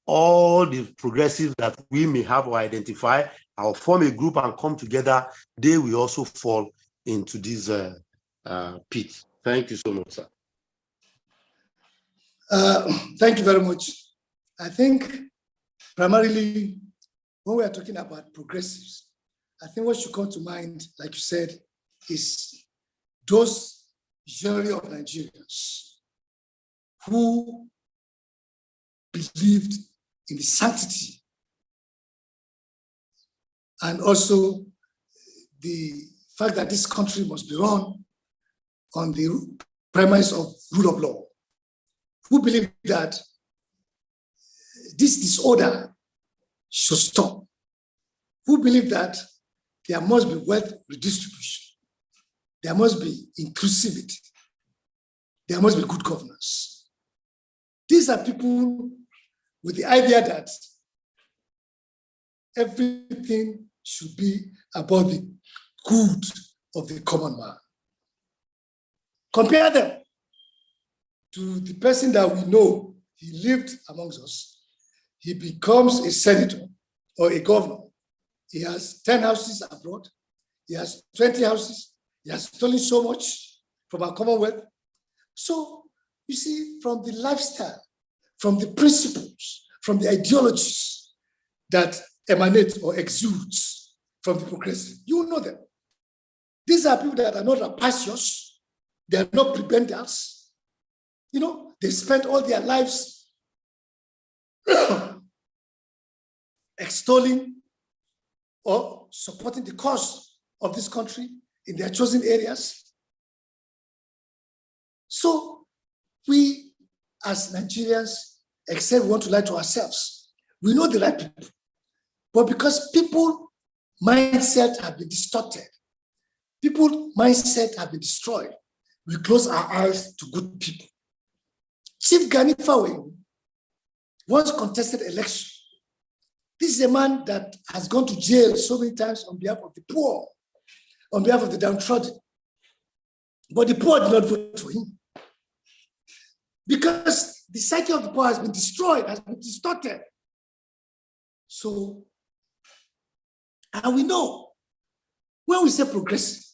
all the progressives that we may have or identify or form a group and come together, they will also fall into this pit. Thank you so much, sir. Thank you very much. I think primarily when we are talking about progressives, I think what should come to mind, like you said, is those generally of Nigerians who believed in the sanctity and also the fact that this country must be run on the premise of rule of law, who believe that this disorder should stop, who believe that there must be wealth redistribution, there must be inclusivity, there must be good governance. These are people with the idea that everything should be about the good of the common man. Compare them to the person that we know, he lived amongst us. He becomes a senator or a governor. He has 10 houses abroad. He has 20 houses. He has stolen so much from our commonwealth. So you see, from the lifestyle, from the principles, from the ideologies that emanate or exudes from the progressive, you know them. These are people that are not rapacious. They are not prebendals. You know, they spend all their lives extolling or supporting the cause of this country in their chosen areas. So we, as Nigerians, except we want to lie to ourselves, we know the right people. But because people's mindset have been distorted, people's mindset have been destroyed, we close our eyes to good people. Chief Gani Fawe once contested election. This is a man that has gone to jail so many times on behalf of the poor, on behalf of the downtrodden. But the poor did not vote for him. Because the psyche of the poor has been destroyed, has been distorted. So, and we know, when we say progressive,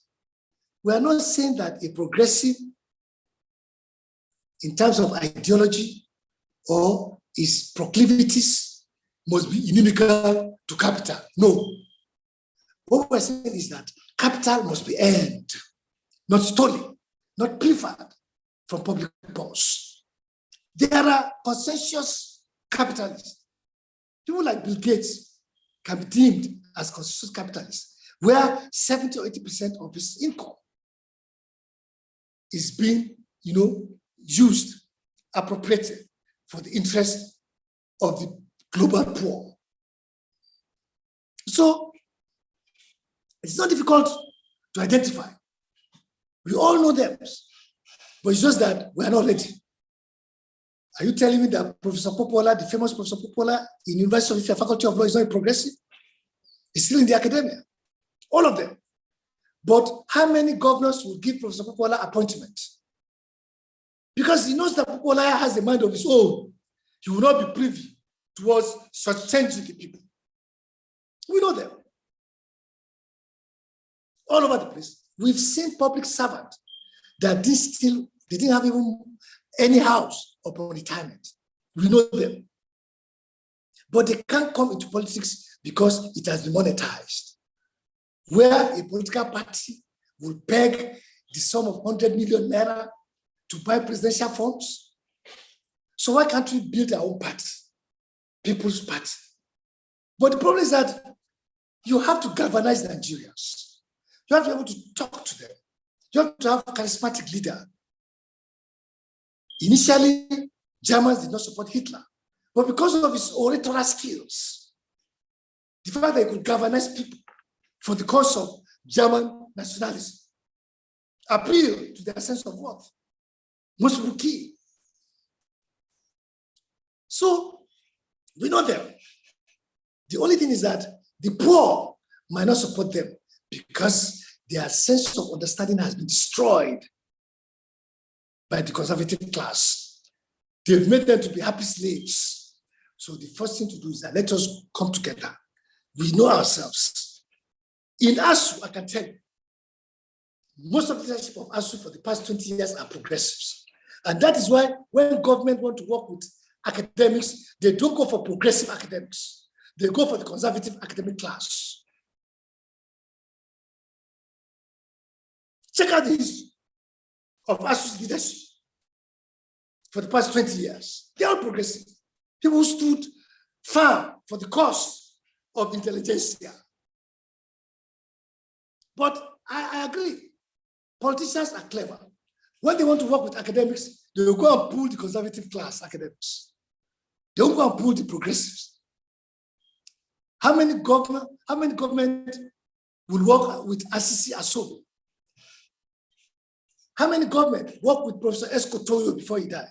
we are not saying that a progressive in terms of ideology or his proclivities must be inimical to capital. No. What we're saying is that capital must be earned, not stolen, not pilfered from public purse. There are conscientious capitalists. People like Bill Gates can be deemed as conscientious capitalists, where 70 or 80% of his income is being, used, appropriated for the interest of the global poor. So it's not difficult to identify. We all know them, but it's just that we are not ready. Are you telling me that Professor Popola, the famous Professor Popola in University of Ife Faculty of Law, is not progressive? He's still in the academia, all of them. But how many governors will give Professor Popola appointment? Because he knows that Popola has a mind of his own. He will not be privy towards such changing the people. We know them. All over the place. We've seen public servants that they didn't have even any house upon retirement. We know them. But they can't come into politics because it has been monetized. Where a political party will peg the sum of 100 million naira to buy presidential funds. So why can't we build our own party, People's Party? But the problem is that you have to galvanize Nigerians. You have to be able to talk to them. You have to have a charismatic leader. Initially, Germans did not support Hitler, but because of his oratorial skills, the fact that he could galvanize people for the cause of German nationalism, appeal to their sense of worth, most people key. So we know them. The only thing is that the poor might not support them because their sense of understanding has been destroyed by the conservative class. They've made them to be happy slaves. So the first thing to do is that let us come together. We know ourselves. In ASU, I can tell you, most of the leadership of ASU for the past 20 years are progressives. And that is why when government want to work with academics, they don't go for progressive academics. They go for the conservative academic class. Check out the history of ASU's leadership for the past 20 years. They are progressive. People who stood firm for the cause of intelligentsia. But I agree. Politicians are clever. When they want to work with academics, they will go and pull the conservative class academics. They won't go and pull the progressives. How many government will work with Asisi Asobo? How many government work with Professor Escotoyo before he died?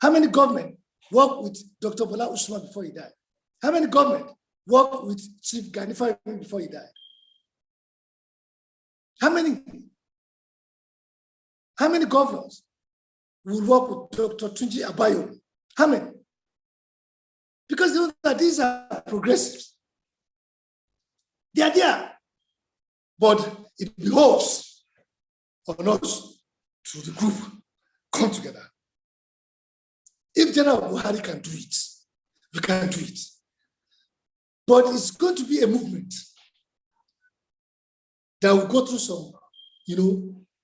How many government work with Dr. Bola Usman before he died? How many government work with Chief Ganifa before he died? How many governors will work with Dr. Tunji Abayo? How many? Because they know that these are progressives. They are there. But it behoves on us to the group come together. If General Buhari can do it, we can do it. But it's going to be a movement that will go through some,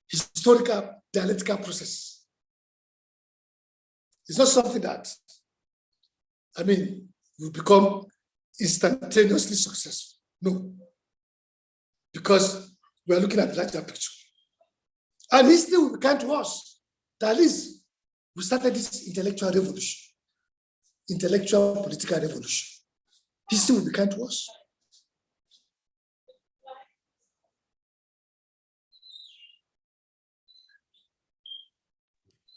historical dialectical process. It's not something that, will become instantaneously successful. No. Because we are looking at the larger picture. And history will be kind to us. That at least we started this intellectual revolution, intellectual political revolution. History will be kind to us.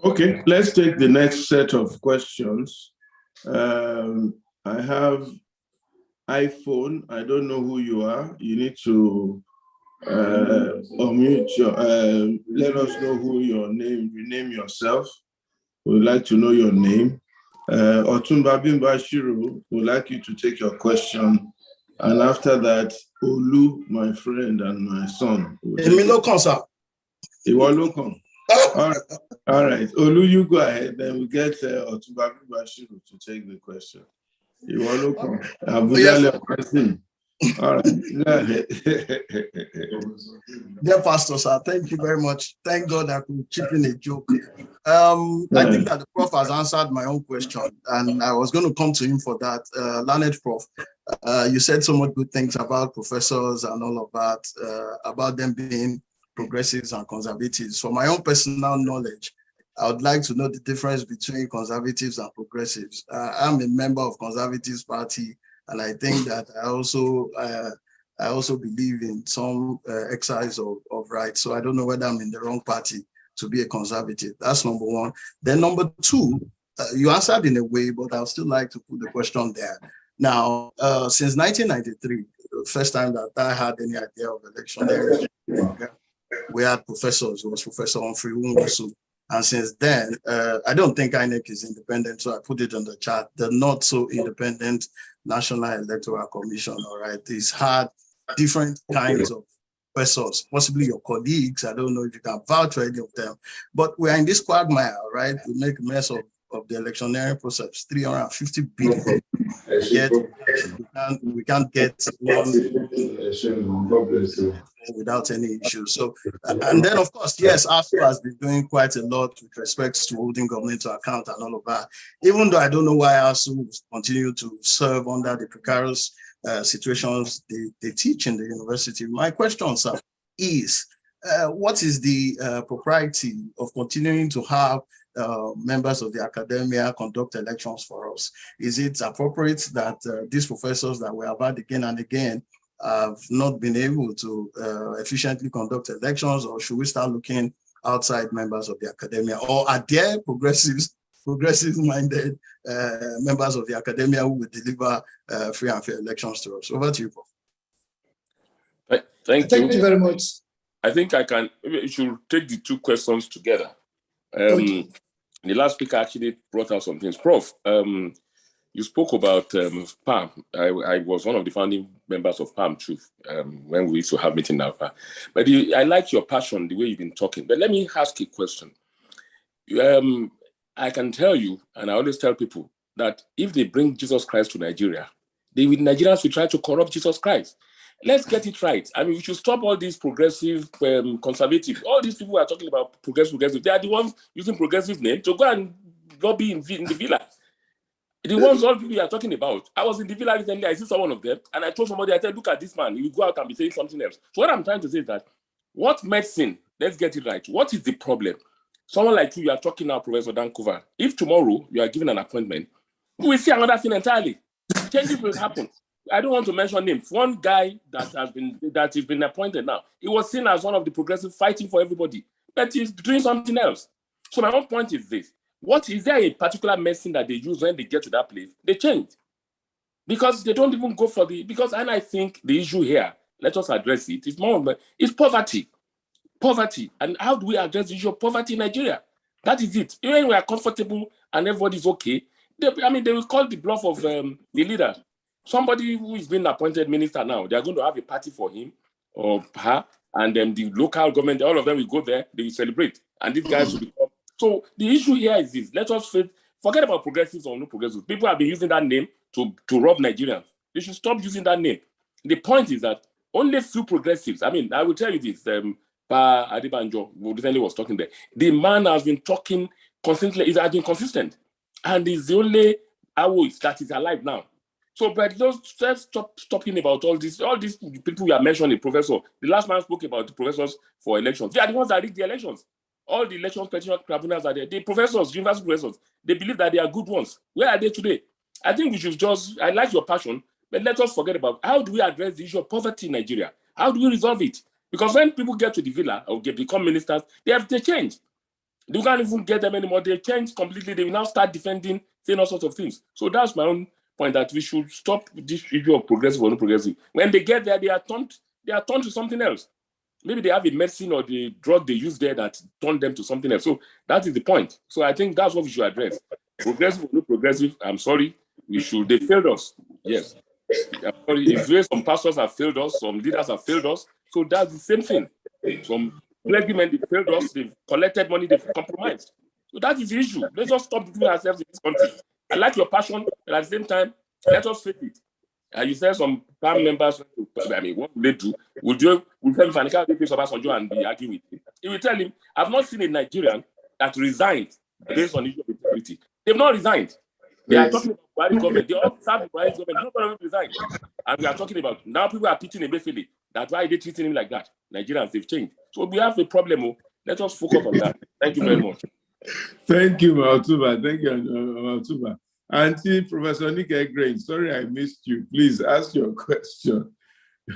Okay, let's take the next set of questions. I have iPhone. I don't know who you are. You need to unmute your, let us know who your name, rename yourself. We'd like to know your name. Otumba Bimbashiru would like you to take your question. And after that, Olu, my friend and my son. All right. Olu, you go ahead. Then we get Otumba Bimbashiru to take the question. You are welcome. All right. Go ahead. Dear Pastor, sir, thank you very much. Thank God I could chip in a joke. I think that the Prof has answered my own question, and I was going to come to him for that. Learned Prof, you said so much good things about professors and all of that, about them being progressives and conservatives. For my own personal knowledge, I would like to know the difference between conservatives and progressives. I'm a member of Conservatives Party, and I think that I also believe in some exercise of rights. So I don't know whether I'm in the wrong party to be a conservative. That's number one. Then number two, you answered in a way, but I'll still like to put the question there. Now, since 1993, the first time that I had any idea of election, we had professors. It was Professor Humphrey Yusuf. And since then, I don't think INEC is independent, so I put it on the chart. The not so independent National Electoral Commission, all right, it's had different kinds of professors, possibly your colleagues. I don't know if you can vouch for any of them, but we're in this quagmire, right? We make a mess of the electioneering process, 350 billion. Yet we can't get one without any issues. So, and then of course, yes, ASU has been doing quite a lot with respect to holding government to account and all of that. Even though I don't know why ASU continue to serve under the precarious situations they teach in the university. My question, sir, is what is the propriety of continuing to have members of the academia conduct elections for us? Is it appropriate that these professors that we have had again and again have not been able to efficiently conduct elections, or should we start looking outside members of the academia? Or are there progressive-minded members of the academia who will deliver free and fair elections to us? Over to you, Prof. Thank you very much. I think you should take the two questions together. The last speaker actually brought out some things. Prof, you spoke about PAM. I was one of the founding members of PAM, Truth, when we used to have meeting now. But I like your passion, the way you've been talking. But let me ask you a question. I can tell you, and I always tell people, that if they bring Jesus Christ to Nigeria, Nigerians will try to corrupt Jesus Christ. Let's get it right. I mean, we should stop all these progressive, conservative, all these people who are talking about progressive. They are the ones using progressive name to go and lobby in the villa. The ones all people are talking about. I was in the villa recently, I see someone of them, and I told somebody, I said, look at this man, he will go out and be saying something else. So what I'm trying to say is that, what medicine, let's get it right. What is the problem? Someone like you are talking now, Professor Dankofa. If tomorrow you are given an appointment we will see another thing entirely. Changes will happen. I don't want to mention names. One guy that has been appointed now, he was seen as one of the progressive fighting for everybody, but he's doing something else. So my own point is this: what is there a particular medicine that they use when they get to that place? They change because they don't even go for and I think the issue here, let us address it. It's poverty. Poverty. And how do we address the issue of poverty in Nigeria? That is it. Even when we are comfortable and everybody's okay, they will call the bluff of the leader. Somebody who is being appointed minister now, they are going to have a party for him or her, and then the local government, all of them will go there, they will celebrate. And these guys will become. So the issue here is this: let us forget about progressives or no progressives. People have been using that name to rob Nigerians. They should stop using that name. The point is that only few progressives, I will tell you this, Pa Adibanjo, who recently was talking there, the man has been talking consistently, he has been consistent, and is the only Awo that is alive now. So, but let's stop talking about all these people we are mentioning, professor. The last man spoke about the professors for elections. They are the ones that rig the elections. All the election petition tribunals are there. The professors, university professors, they believe that they are good ones. Where are they today? I think we should I like your passion, but let us forget about how do we address the issue of poverty in Nigeria? How do we resolve it? Because when people get to the villa or become ministers, they change. They can't even get them anymore. They change completely. They will now start defending, saying all sorts of things. So that's my own point, that we should stop this issue of progressive or no progressive. When they get there, they are turned to something else. Maybe they have a medicine or the drug they use there that turned them to something else. So that is the point. So I think that's what we should address. Progressive or no progressive, I'm sorry, they failed us. Yes. I'm sorry, if some pastors have failed us, some leaders have failed us. So that's the same thing. Some clergymen, they failed us, they've collected money, they've compromised. So that is the issue. Let's just stop between ourselves in this country. I like your passion, but at the same time, let us face it. You said some PAM members, what will they do? Will tell Fanika Obasanjo and be arguing with him? He will tell him, I've not seen a Nigerian that resigned based on issue of integrity. They've not resigned. They are talking about Buhari government. They all serve the Buhari government. Nobody resigned. And we are talking about, now people are pitying Emefiele. That's why they treating him like that. Nigerians, they've changed. So we have a problem. Let us focus on that. Thank you very much. Thank you, Mautuba. Thank you, Mautuba. Auntie Professor Nika Grain, sorry I missed you. Please ask your question.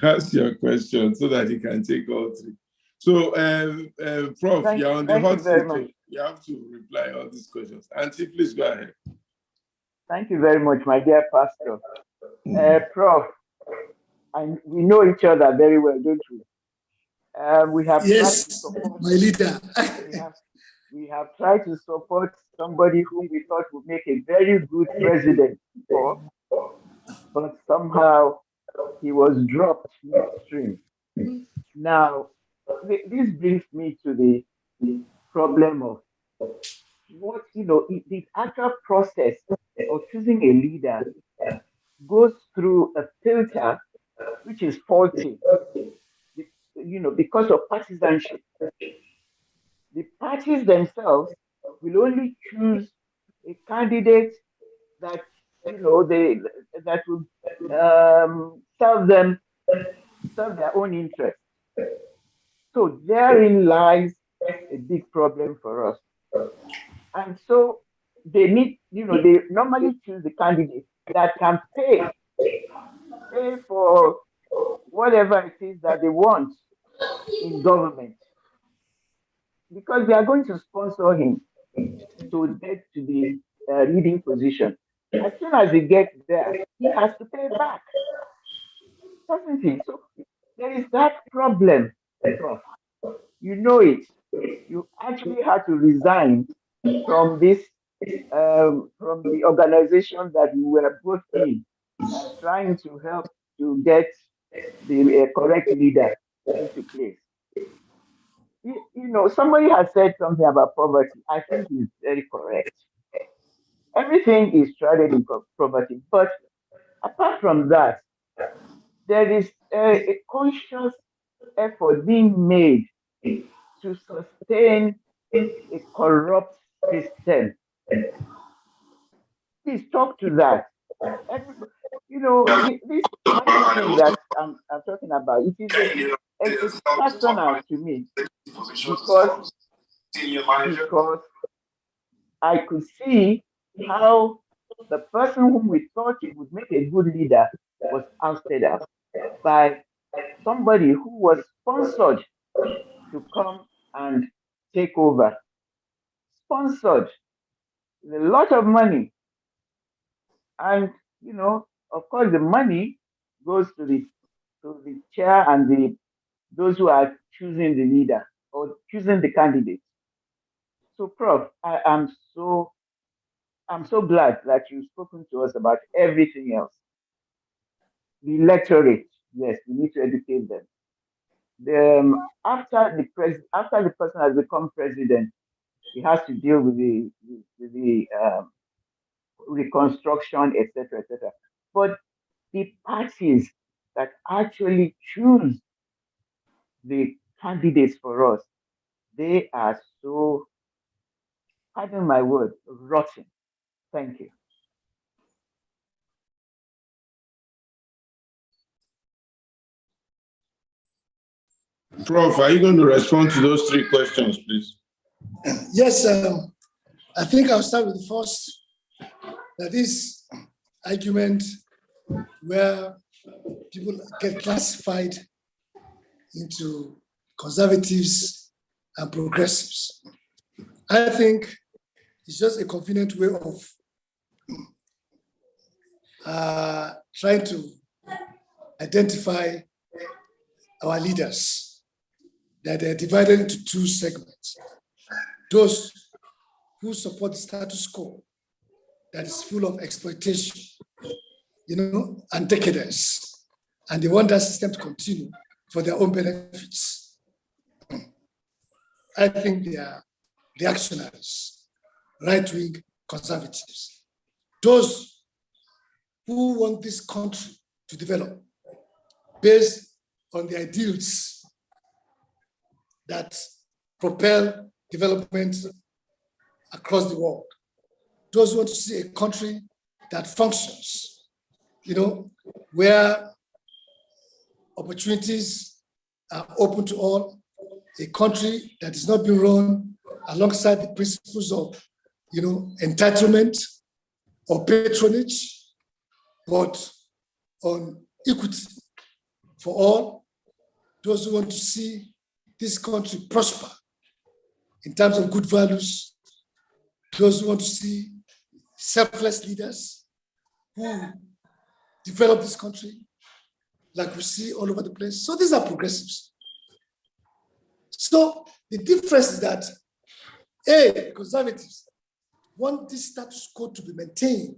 Ask your question so that you can take all three. So, Prof, you're on the hot seat. You have to reply all these questions. Auntie, please go ahead. Thank you very much, my dear pastor. Prof, and we know each other very well, don't we? We have yes, tried to support my leader. we have tried to support somebody whom we thought would make a very good president before, but somehow he was dropped midstream. Now, this brings me to the problem of the actual process of choosing a leader goes through a filter which is faulty, because of partisanship. The parties themselves will only choose a candidate that that will serve their own interest. So therein lies a big problem for us. And so they normally choose the candidate that can pay for whatever it is that they want in government, because they are going to sponsor him to get to the leading position. As soon as he gets there, he has to pay back, doesn't he? So there is that problem, Prof. You know it. You actually had to resign from this, from the organization that you were both in, trying to help to get the correct leader into place. Somebody has said something about poverty. I think it's very correct. Everything is shrouded in poverty. But apart from that, there is a conscious effort being made to sustain a corrupt system. Please talk to that. This money thing that I'm talking about, it's personal to me, because I could see how the person whom we thought would make a good leader was ousted out by somebody who was sponsored to come and take over. Sponsored with a lot of money. And, of course, the money goes to the chair and those who are choosing the leader or choosing the candidate. So, Prof, I'm so glad that you've spoken to us about everything else. The electorate, yes, we need to educate them. After the person has become president, he has to deal with the reconstruction, etc., etc. But the parties that actually choose the candidates for us, they are so, pardon my word, rotten. Thank you. Prof, are you going to respond to those three questions, please? Yes, I think I'll start with the first. That is argument where people get classified into conservatives and progressives. I think it's just a convenient way of trying to identify our leaders, that they're divided into two segments. Those who support the status quo that is full of exploitation, and decadence, and they want that system to continue for their own benefits. I think they are reactionaries, right-wing conservatives. Those who want this country to develop based on the ideals that propel development across the world. Those who want to see a country that functions, where opportunities are open to all, a country that is not being run alongside the principles of, entitlement or patronage, but on equity for all. Those who want to see this country prosper in terms of good values, those who want to see selfless leaders who develop this country like we see all over the place. So these are progressives. So the difference is that, conservatives want this status quo to be maintained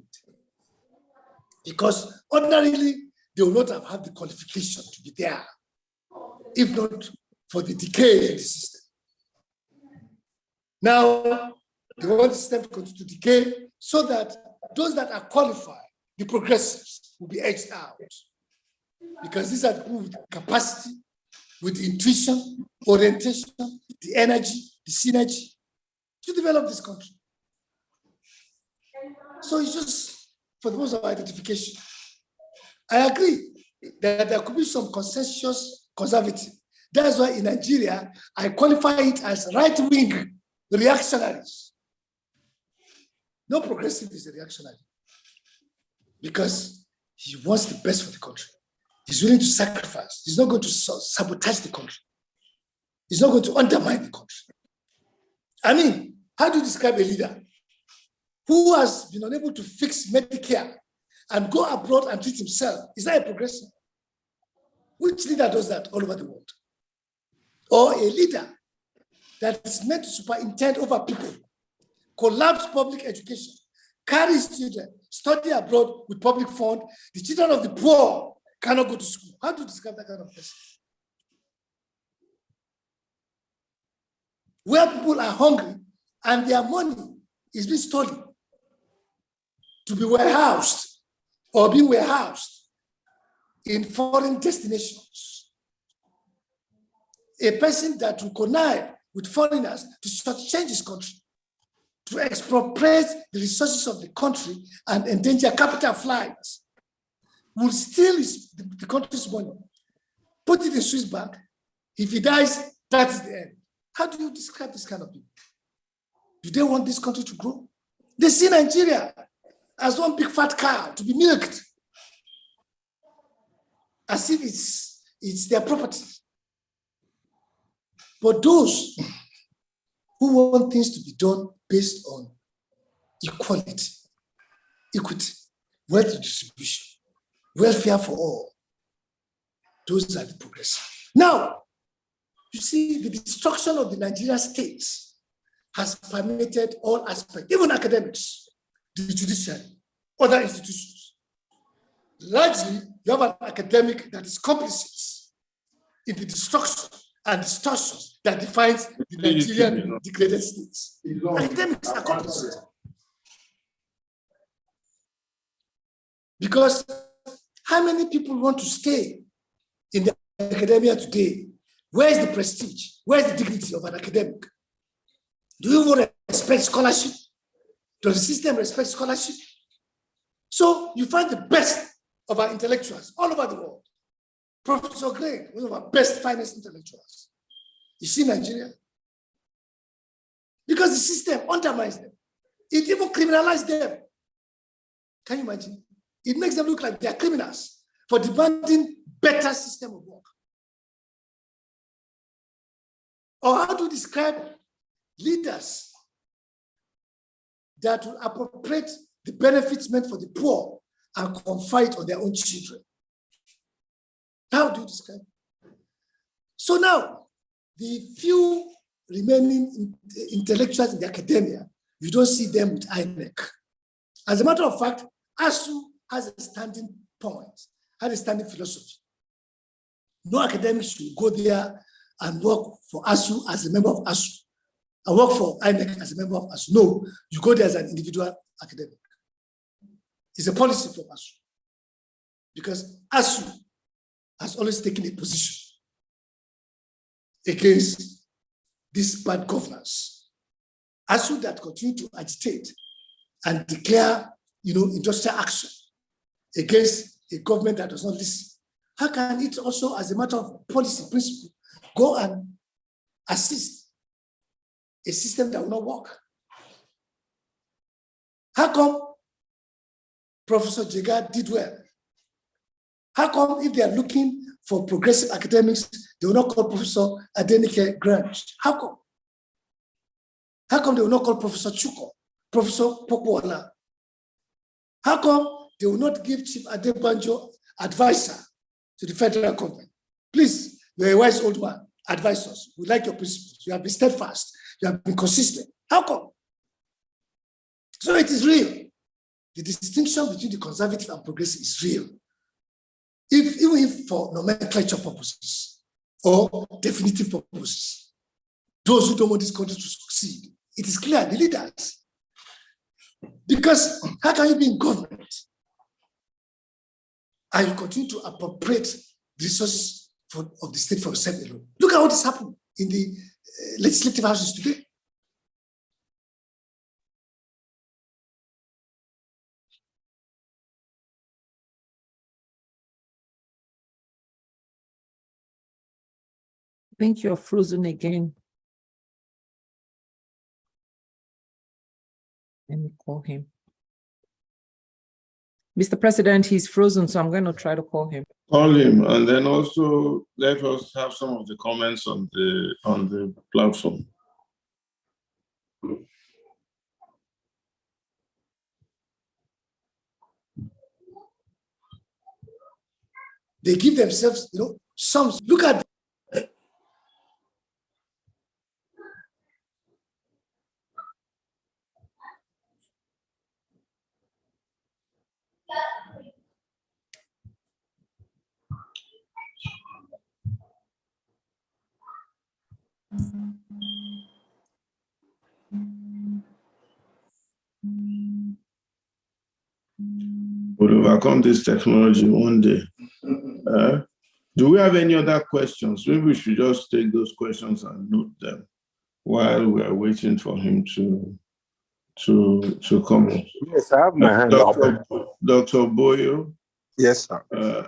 because ordinarily they will not have had the qualification to be there, if not for the decay in the system. Now, they want the system to continue to decay so that those that are qualified, the progressives, will be edged out. Because these are the people with capacity, with the intuition, orientation, the energy, the synergy to develop this country. So it's just for the most of identification. I agree that there could be some consensus conservative. That's why in Nigeria, I qualify it as right-wing reactionaries. No progressive is a reactionary because he wants the best for the country. He's willing to sacrifice. He's not going to sabotage the country. He's not going to undermine the country. I mean, how do you describe a leader who has been unable to fix Medicare and go abroad and treat himself? Is that a progressive? Which leader does that all over the world? Or a leader that is meant to superintend over people, collapse public education, carry children, study abroad with public fund, the children of the poor cannot go to school. How do you describe that kind of person? Where people are hungry and their money is being stolen to be warehoused or being warehoused in foreign destinations. A person that will connive with foreigners to shortchange his country, to expropriate the resources of the country and endanger capital flights, will steal the country's money, put it in Swiss bank. If he dies, that's the end. How do you describe this kind of people? Do they want this country to grow? They see Nigeria as one big fat cow to be milked, as if it's their property. But those who want things to be done based on equality, equity, wealth distribution, welfare for all, those are the progressive. Now, you see, the destruction of the Nigerian state has permeated all aspects, even academics, the judiciary, other institutions. Largely, you have an academic that is complicit in the destruction and distortions that defines the Nigerian degraded states. Academics are complicit. Because how many people want to stay in the academia today? Where is the prestige? Where is the dignity of an academic? Do you even respect scholarship? Does the system respect scholarship? So you find the best of our intellectuals all over the world. Professor Gray, one of our best, finest intellectuals. You see Nigeria? Because the system undermines them. It even criminalizes them. Can you imagine? It makes them look like they are criminals for demanding better system of work. Or how to describe leaders that will appropriate the benefits meant for the poor and confide on their own children? How do you describe it? So now, the few remaining intellectuals in the academia, you don't see them with INEC. As a matter of fact, ASU has a standing point, has a standing philosophy. No academic should go there and work for ASU as a member of ASU, and work for INEC as a member of ASU. No, you go there as an individual academic. It's a policy from ASU, because ASU has always taken a position against this bad governance. ASU that continue to agitate and declare, industrial action against a government that does not listen. How can it also, as a matter of policy principle, go and assist a system that will not work? How come Professor Jega did well? How come if they are looking for progressive academics, they will not call Professor Adenike Grant? How come? How come they will not call Professor Chuko, Professor Pokwala? How come they will not give Chief Adebanjo advisor to the federal government? Please, you're a wise old man, advise us. We like your principles. You have been steadfast. You have been consistent. How come? So it is real. The distinction between the conservative and progressive is real. Even if for nomenclature purposes or definitive purposes, those who don't want this country to succeed, it is clear, the leaders. Because how can you be in government and you continue to appropriate the resources of the state for yourself alone? Look at what is happening in the legislative houses today. I think you're frozen again. Let me call him. Mr. President, he's frozen, so I'm going to try to call him. Call him, and then also let us have some of the comments on the platform. They give themselves, some. Look at. We'll overcome this technology one day. Do we have any other questions? Maybe we should just take those questions and note them while we are waiting for him to come in. Yes, I have my hand up. Dr. Boyo. Yes, sir.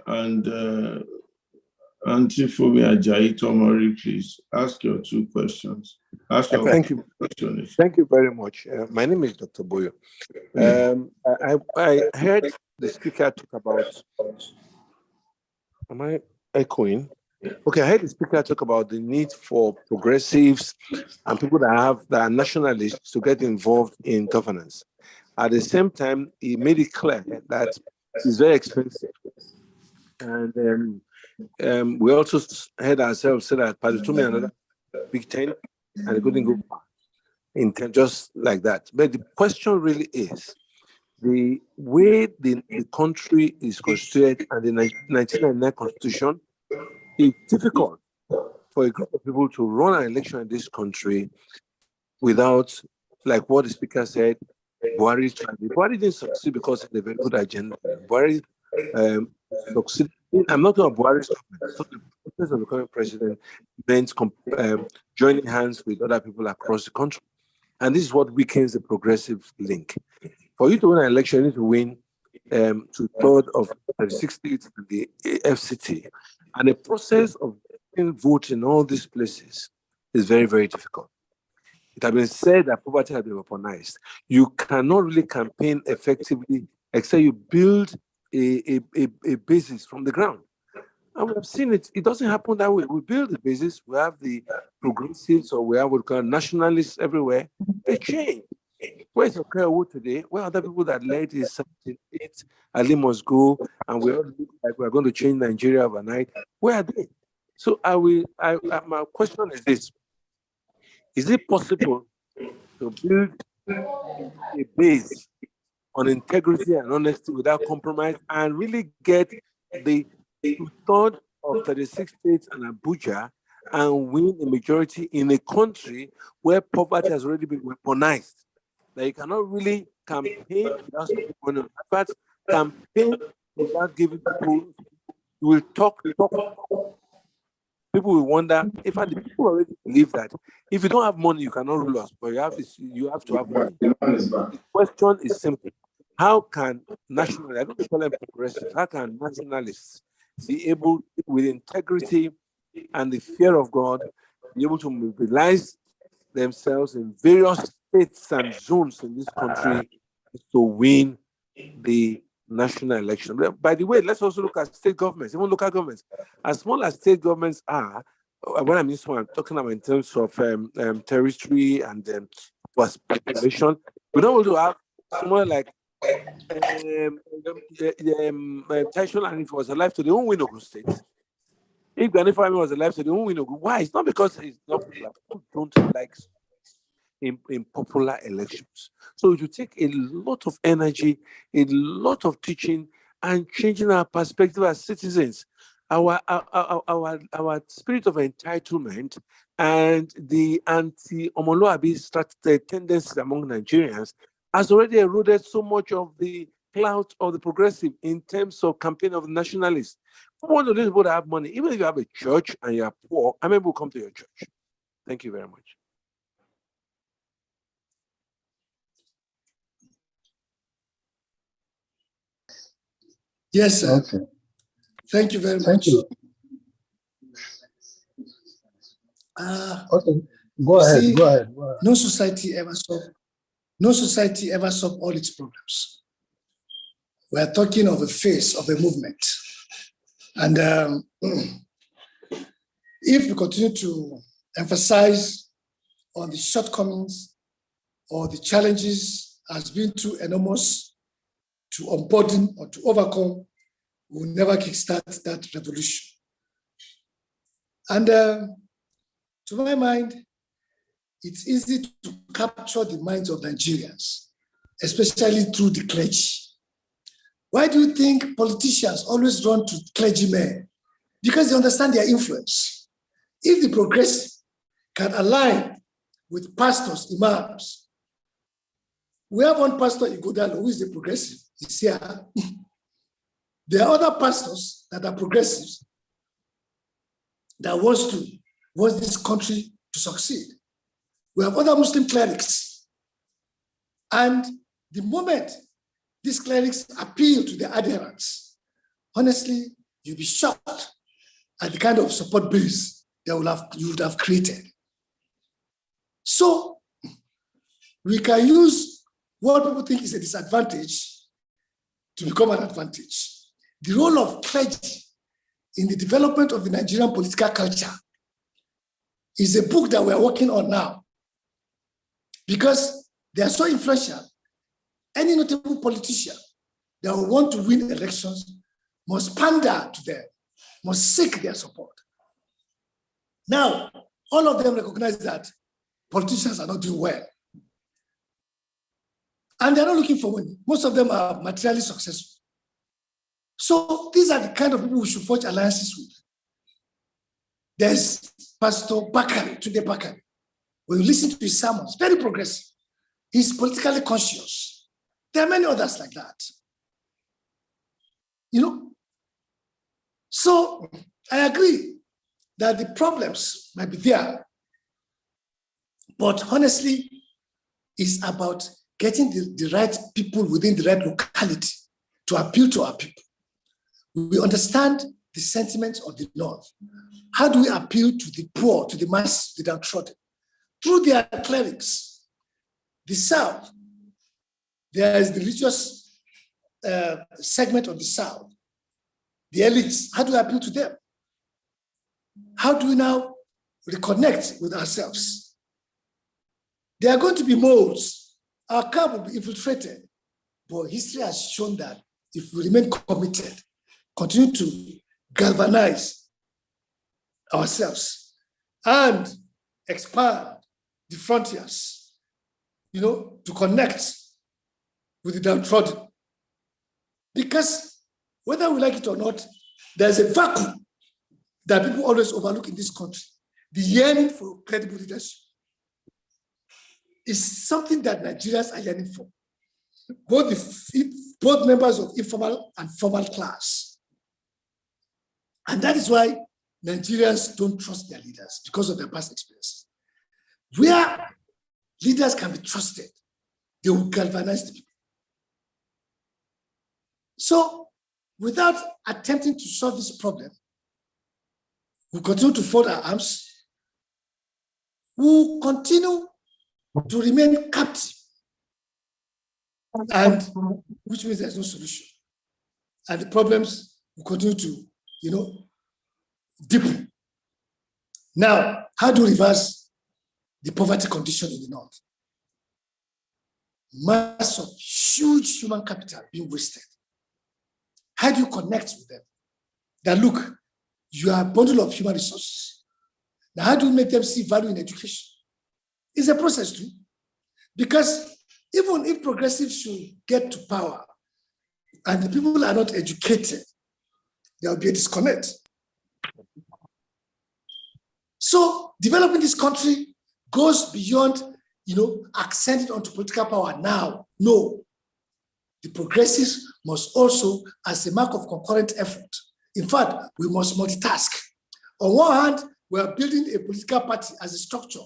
And Auntie Fumi Ajayi Tomori, please ask your two questions. Thank you. Thank you very much. My name is Dr. Boyo. I heard the speaker talk about. Am I echoing? Okay, I heard the speaker talk about the need for progressives and people that are nationalists to get involved in governance. At the same time, he made it clear that it's very expensive. And we also heard ourselves say that Padutumi another big tent and it couldn't go far in just like that. But the question really is the way the country is constituted and the 1999 constitution is difficult for a group of people to run an election in this country without, like what the speaker said, Buhari tried. Buhari didn't succeed because of the very good agenda. Buhari succeeded. I'm not talking about Buhari's government. So the process of becoming president meant joining hands with other people across the country. And this is what weakens the progressive link. For you to win an election, you need to win 2/3 of 36 states in the FCT. And the process of getting votes in all these places is very, very difficult. It has been said that poverty has been weaponized. You cannot really campaign effectively except you build a basis from the ground. And we have seen it. It doesn't happen that way. We build the basis. We have the progressives, or we have what we call nationalists everywhere. They change. Where's Okeowo today? Where are the people that led in 1788? Ali must go, and we all look like we're going to change Nigeria overnight. Where are they? So my question is this. Is it possible to build a base on integrity and honesty without compromise and really get the 2/3 of 36 states and Abuja and win a majority in a country where poverty has already been weaponized? That you cannot really campaign without spending money on adverts, campaign without giving people, you will talk. People will wonder if the people already believe that if you don't have money, you cannot rule us, but you have to have money. The question is simple. How can nationalists, I don't call them progressives, how can nationalists be able, with integrity and the fear of God, be able to mobilize themselves in various states and zones in this country to win the national election? By the way, let's also look at state governments, even local governments. As small as state governments are, when I mean small, I'm talking about in terms of territory and population. We don't want to have someone like Taisho, and if he was alive today, they won't win Ogun State. If Gani Fahimi was alive today, they won't win Ogun. Why? It's not because he's not popular. People don't like in popular elections. So it will take a lot of energy, a lot of teaching, and changing our perspective as citizens. Our spirit of entitlement and the anti-Omoluabi tendencies among Nigerians has already eroded so much of the clout of the progressive in terms of campaign of nationalists. We want to people that have money. Even if you have a church and you are poor, how many people come to your church? Thank you very much. Yes, sir. Okay. Thank you very much. Thank you. Okay. Go ahead. No society ever solve all its problems. We are talking of a phase of a movement. And if we continue to emphasize on the shortcomings or the challenges as being too enormous to unburden or to overcome, we will never kickstart that revolution. And to my mind, it's easy to capture the minds of Nigerians, especially through the clergy. Why do you think politicians always run to clergymen? Because they understand their influence. If the progressive can align with pastors, imams, we have one pastor, Igodalo, who is the progressive. He's here. There are other pastors that are progressives that wants this country to succeed. We have other Muslim clerics. And the moment these clerics appeal to their adherents, honestly, you'll be shocked and the kind of support base that you would have created. So we can use what people think is a disadvantage to become an advantage. The role of clergy in the development of the Nigerian political culture is a book that we are working on now, because they are so influential. Any notable politician that will want to win elections must pander to them, must seek their support. Now, all of them recognize that politicians are not doing well. And they're not looking for money. Most of them are materially successful. So these are the kind of people we should forge alliances with. There's Pastor Bakari, Tunde Bakari. When you listen to his sermons, very progressive. He's politically conscious. There are many others like that. So I agree that the problems might be there, but honestly, it's about getting the right people within the right locality to appeal to our people. We understand the sentiments of the North. How do we appeal to the poor, to the masses, the downtrodden? Through their clerics. The South, there is the religious segment of the South, the elites. How do we appeal to them? How do we now reconnect with ourselves? There are going to be molds. Our camp will be infiltrated. But history has shown that if we remain committed, continue to galvanize ourselves and expand the frontiers, to connect with the downtrodden. Because whether we like it or not, there's a vacuum that people always overlook in this country. The yearning for credible leadership is something that Nigerians are yearning for. Both members of informal and formal class. And that is why Nigerians don't trust their leaders, because of their past experiences. Where leaders can be trusted, they will galvanize the people. So, without attempting to solve this problem, we continue to fold our arms. We continue to remain captive, and which means there's no solution. And the problems will continue to, deepen. Now, how do we reverse the poverty condition in the North? Mass of huge human capital being wasted. How do you connect with them? That look, you are a bundle of human resources. Now, how do you make them see value in education? It's a process too. Because even if progressives should get to power and the people are not educated, there will be a disconnect. So developing this country goes beyond, ascending onto political power now. No. The progressives must also, as a mark of concurrent effort, in fact, we must multitask. On one hand, we are building a political party as a structure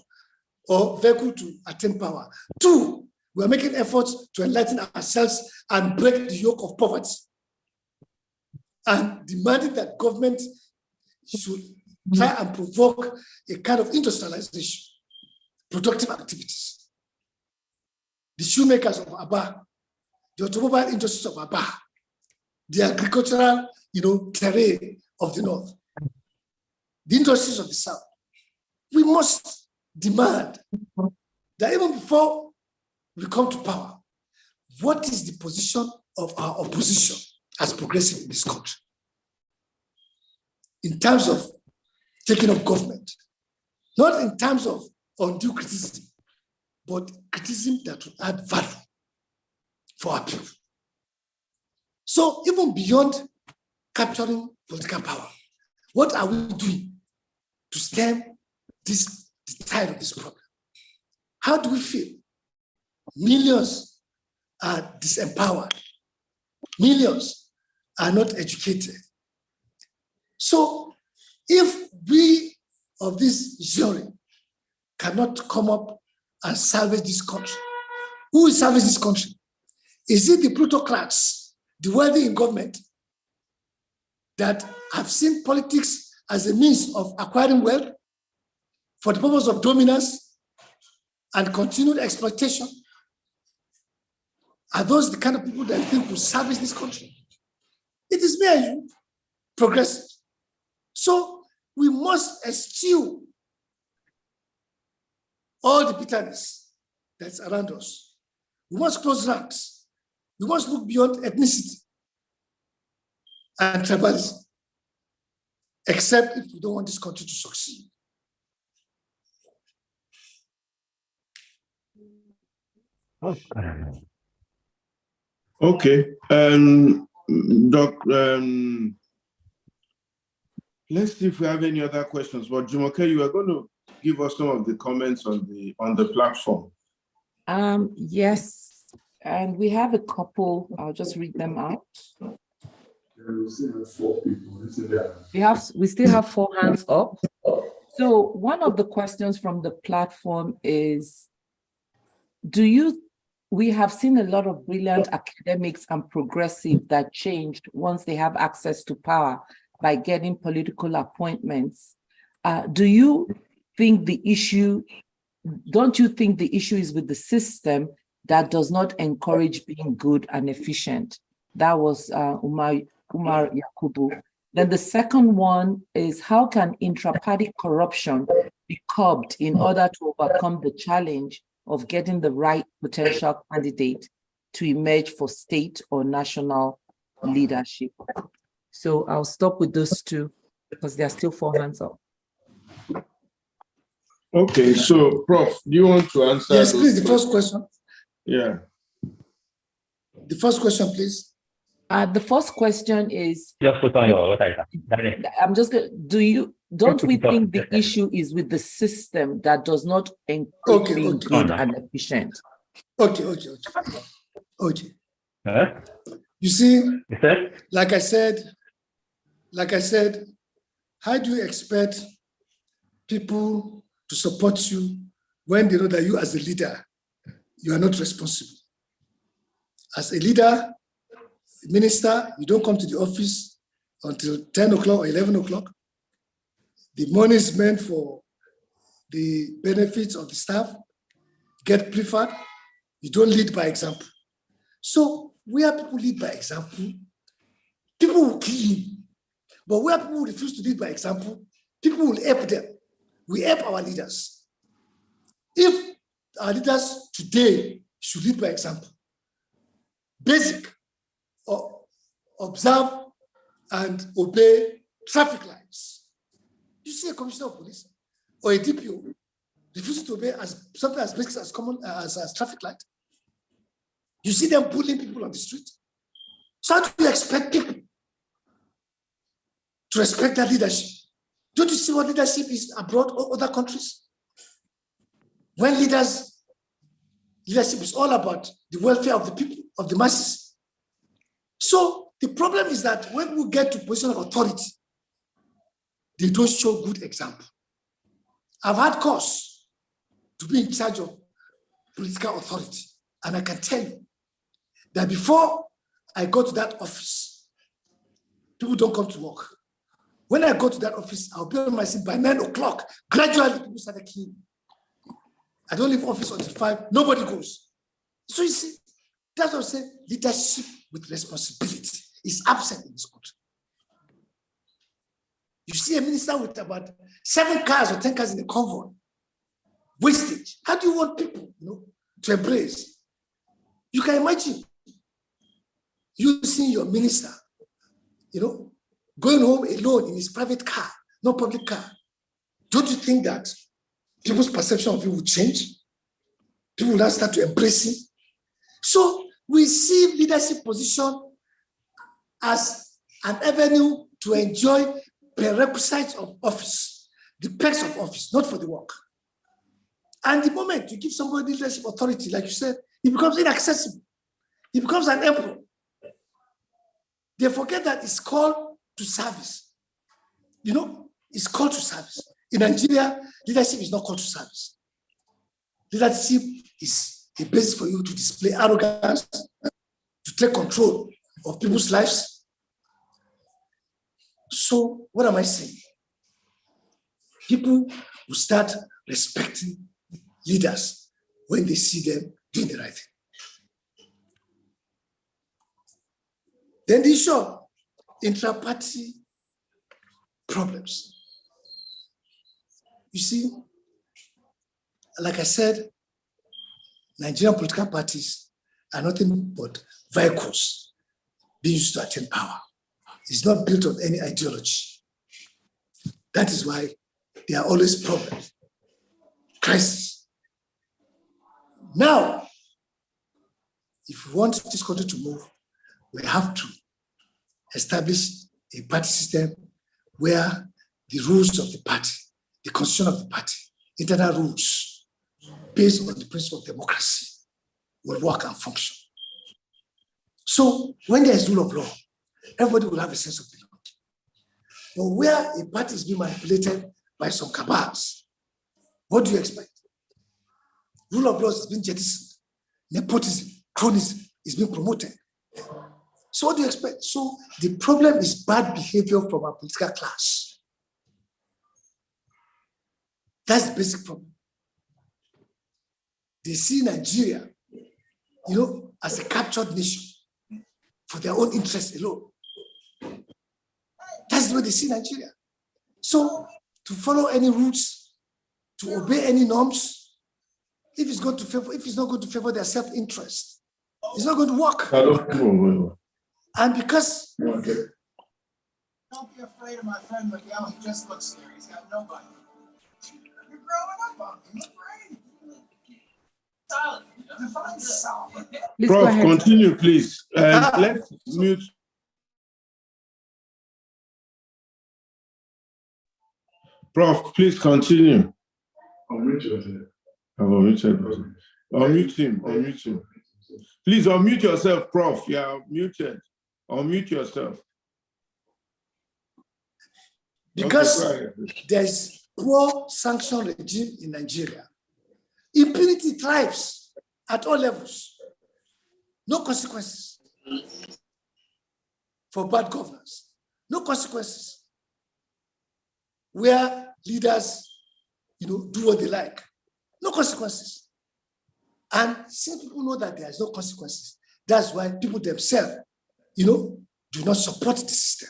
or vehicle to attain power. Two, we are making efforts to enlighten ourselves and break the yoke of poverty, and demanding that government should try and provoke a kind of industrialization, productive activities. The shoemakers of Aba, the automobile industries of Aba, the agricultural, terrain of the North, the industries of the South. We must demand that even before we come to power, what is the position of our opposition as progressive in this country in terms of taking up government, not in terms of undue criticism, but criticism that will add value for our people. So even beyond capturing political power, what are we doing to stem the tide of this problem? How do we feel? Millions are disempowered. Millions are not educated. So if we of this genre cannot come up and salvage this country, who will salvage this country? Is it the plutocrats, the wealthy in government, that have seen politics as a means of acquiring wealth for the purpose of dominance and continued exploitation? Are those the kind of people that think will service this country? It is me and you, progressive. So we must eschew all the bitterness that's around us. We must close ranks. We must look beyond ethnicity and tribalism, except if we don't want this country to succeed. Okay. Doc, let's see if we have any other questions. But Jumoke, you are going to give us some of the comments on the platform. Yes, and we have a couple. I'll just read them out. We still have 4 people. We still have 4 hands up. So one of the questions from the platform is, we have seen a lot of brilliant academics and progressive that changed once they have access to power by getting political appointments. Don't you think the issue is with the system that does not encourage being good and efficient? That was Umar Yakubu. Then the second one is, how can intra-party corruption be curbed in order to overcome the challenge of getting the right potential candidate to emerge for state or national leadership? So I'll stop with those 2 because there are still 4 hands up. Okay, so Prof, do you want to answer? Yes, please, the first question. Yeah. The first question, please. The first question is, just put on your I'm just going don't we think the issue is with the system that does not encourage being good and efficient? Okay. You see, like I said, how do you expect people to support you when they know that you as a leader, you are not responsible? As a leader, minister, you don't come to the office until 10 o'clock or 11 o'clock. The money is meant for the benefits of the staff, get preferred. You don't lead by example. So where people lead by example, people will kill you. But where people refuse to lead by example, people will help them. We help our leaders. If our leaders today should lead by example, basic, or observe and obey traffic lights. You see a commissioner of police or a DPO refusing to obey something as basic as common as traffic light. You see them bullying people on the street. So how do you expect people to respect that leadership? Don't you see what leadership is abroad or other countries? When leadership is all about the welfare of the people, of the masses. So the problem is that when we get to position of authority, they don't show good example. I've had cause to be in charge of political authority, and I can tell you that before I go to that office, people don't come to work. When I go to that office, I'll be on my seat by 9 o'clock. Gradually, people started queuing. I don't leave office until 5. Nobody goes. So you see, that's what I'm saying. Leadership with responsibility is absent in this country. You see a minister with about 7 cars or 10 cars in a convoy. Wastage. How do you want people, to embrace? You can imagine you seeing your minister, going home alone in his private car, no public car. Don't you think that people's perception of you will change? People will now start to embrace him. So we see leadership position as an avenue to enjoy prerequisites of office, the perks of office, not for the work. And the moment you give somebody leadership authority, like you said, it becomes inaccessible. It becomes an emperor. They forget that it's called to service. It's called to service. In Nigeria, leadership is not called to service. Leadership is a basis for you to display arrogance, to take control of people's lives. So what am I saying? people will start respecting leaders when they see them doing the right thing. Then the issue of intra-party problems. You see, like I said, Nigerian political parties are nothing but vehicles being used to attain power. It's not built on any ideology. That is why there are always problems, crises. Now, if we want this country to move, we have to establish a party system where the rules of the party, the constitution of the party, internal rules based on the principle of democracy will work and function. So when there is rule of law, everybody will have a sense of belonging. But where a party is being manipulated by some cabals, what do you expect? Rule of law is being jettisoned. Nepotism, cronyism is being promoted. So what do you expect? So the problem is bad behavior from our political class. That's the basic problem. They see Nigeria, as a captured nation for their own interests alone. That's the way they see Nigeria. So to follow any rules, to obey any norms, if it's not going to favor their self-interest, it's not going to work. And because don't be afraid of my friend Miguel, he just looks scary. He's got nobody. You're growing up on him. Look great. Solid. Define solid. Prof, continue, please. Let's mute. Prof, please continue. Unmute yourself. Unmute him. Please unmute yourself, Prof. You are muted. Unmute yourself. Because there's poor sanction regime in Nigeria. Impunity thrives at all levels. No consequences for bad governance. No consequences. Where leaders, do what they like. No consequences. And since people know that there is no consequences, that's why people themselves, do not support the system.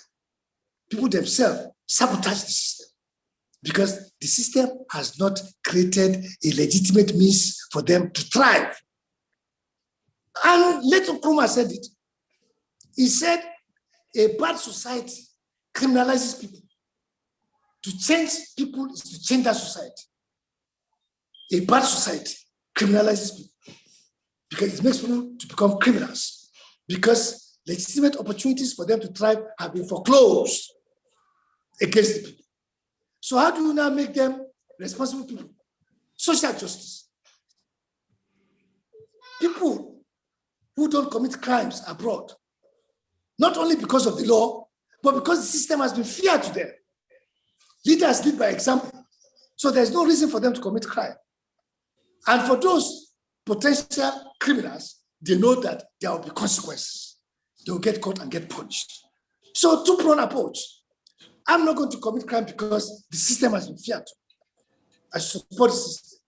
People themselves sabotage the system because the system has not created a legitimate means for them to thrive. And Leto Krumah said it. He said, a bad society criminalizes people. To change people is to change that society. A bad society criminalizes people because it makes people to become criminals because legitimate opportunities for them to thrive have been foreclosed against the people. So how do you now make them responsible people? Social justice. People who don't commit crimes abroad, not only because of the law, but because the system has been fair to them. Leaders lead by example. So there's no reason for them to commit crime. And for those potential criminals, they know that there will be consequences. They will get caught and get punished. So two-pronged approach. I'm not going to commit crime because the system has been fair to me. I support the system.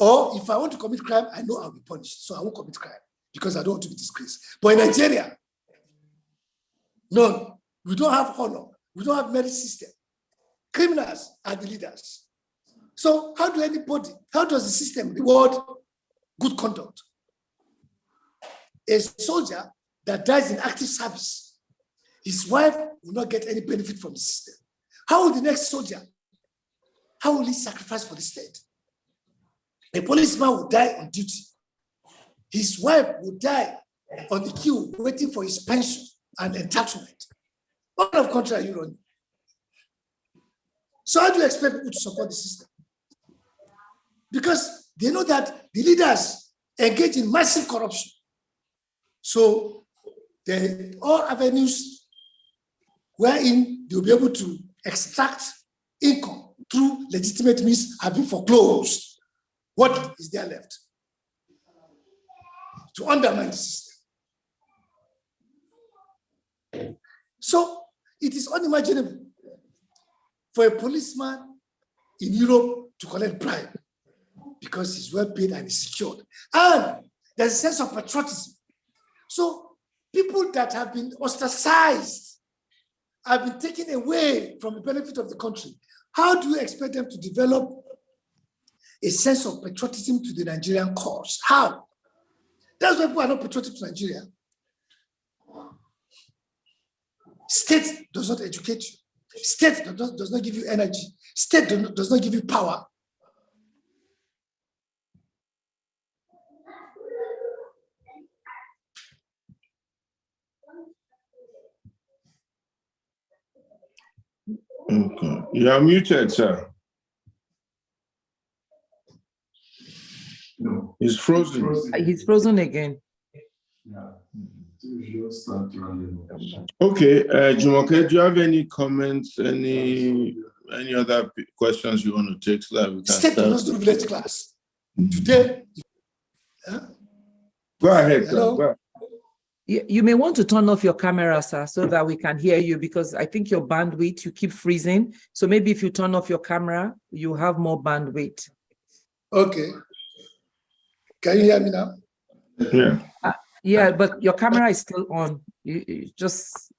Or if I want to commit crime, I know I'll be punished. So I won't commit crime because I don't want to be disgraced. But in Nigeria, none. We don't have honor. We don't have merit system. Criminals are the leaders. So how does the system reward good conduct? A soldier that dies in active service, his wife will not get any benefit from the system. How will the next soldier, how will he sacrifice for the state? A policeman will die on duty. His wife will die on the queue waiting for his pension and entitlement. What kind of country are you running? So how do you expect people to support the system? Because they know that the leaders engage in massive corruption. So there are all avenues wherein they'll be able to extract income through legitimate means have been foreclosed. What is there left? To undermine the system. So it is unimaginable for a policeman in Europe to collect bribe because he's well paid and he's secured. And there's a sense of patriotism. So people that have been ostracized, have been taken away from the benefit of the country, how do you expect them to develop a sense of patriotism to the Nigerian cause? How? That's why people are not patriotic to Nigeria. State does not educate you. State does not give you energy. State does not give you power. Okay. You are muted, sir. No. He's frozen. He's frozen again. Yeah. Okay, Jumoke, do you have any comments, any other questions you want to take so that we can State does not do village class. Today, go ahead, sir. Hello? Go ahead. You may want to turn off your camera, sir, so that we can hear you, because I think your bandwidth, you keep freezing. So maybe if you turn off your camera, you have more bandwidth. Okay. Can you hear me now? Yeah. Yeah, but your camera is still on. You just...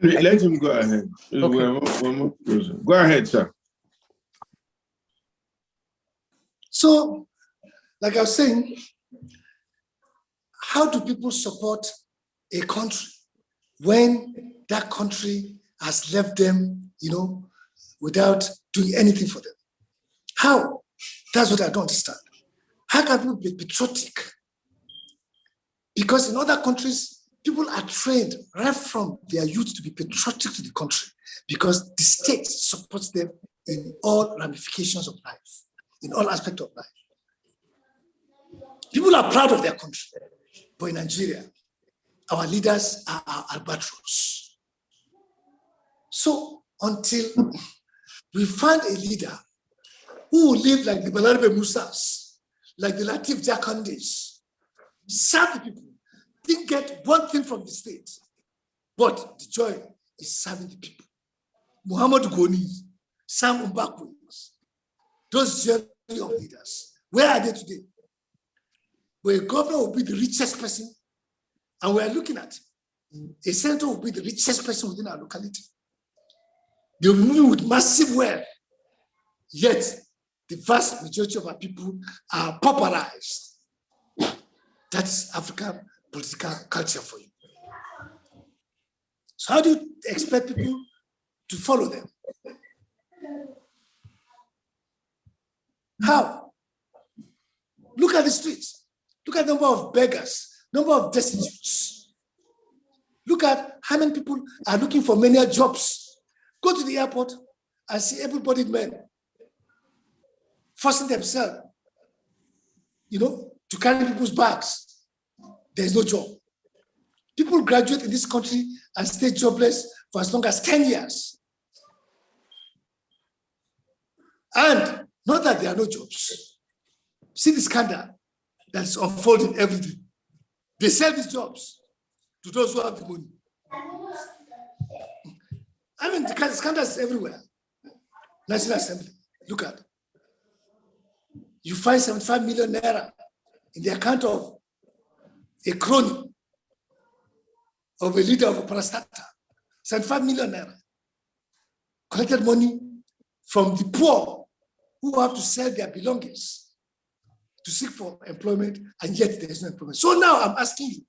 Let him go ahead. Okay. We're more frozen. Go ahead, sir. So, like I was saying, how do people support a country when that country has left them, without doing anything for them? How? That's what I don't understand. How can people be patriotic? Because in other countries, people are trained right from their youth to be patriotic to the country because the state supports them in all ramifications of life, in all aspects of life. People are proud of their country, but in Nigeria, our leaders are albatross. So until we find a leader who will live like the Balarabe Musas, like the Latif Jakandis, serve the people, didn't get one thing from the state, but the joy is serving the people. Muhammad Goni, Sam Mbakwe, those journey of leaders, where are they today? Where a governor will be the richest person, and we are looking at a senator will be the richest person within our locality. They'll be moving with massive wealth, yet the vast majority of our people are pauperized. That is African political culture for you. So how do you expect people to follow them? How? Look at the streets. Look at the number of beggars, number of destitutes. Look at how many people are looking for menial jobs. Go to the airport and see able-bodied men forcing themselves, to carry people's bags. There's no job. People graduate in this country and stay jobless for as long as 10 years. And not that there are no jobs. See the scandal that is unfolding every day. They sell these jobs to those who have the money. I mean, the scandal is everywhere. National Assembly, look at. You find 75 million naira in the account of a crony of a leader of a parastatal. 75 million naira. Collected money from the poor who have to sell their belongings to seek for employment, and yet there is no employment. So now I'm asking you,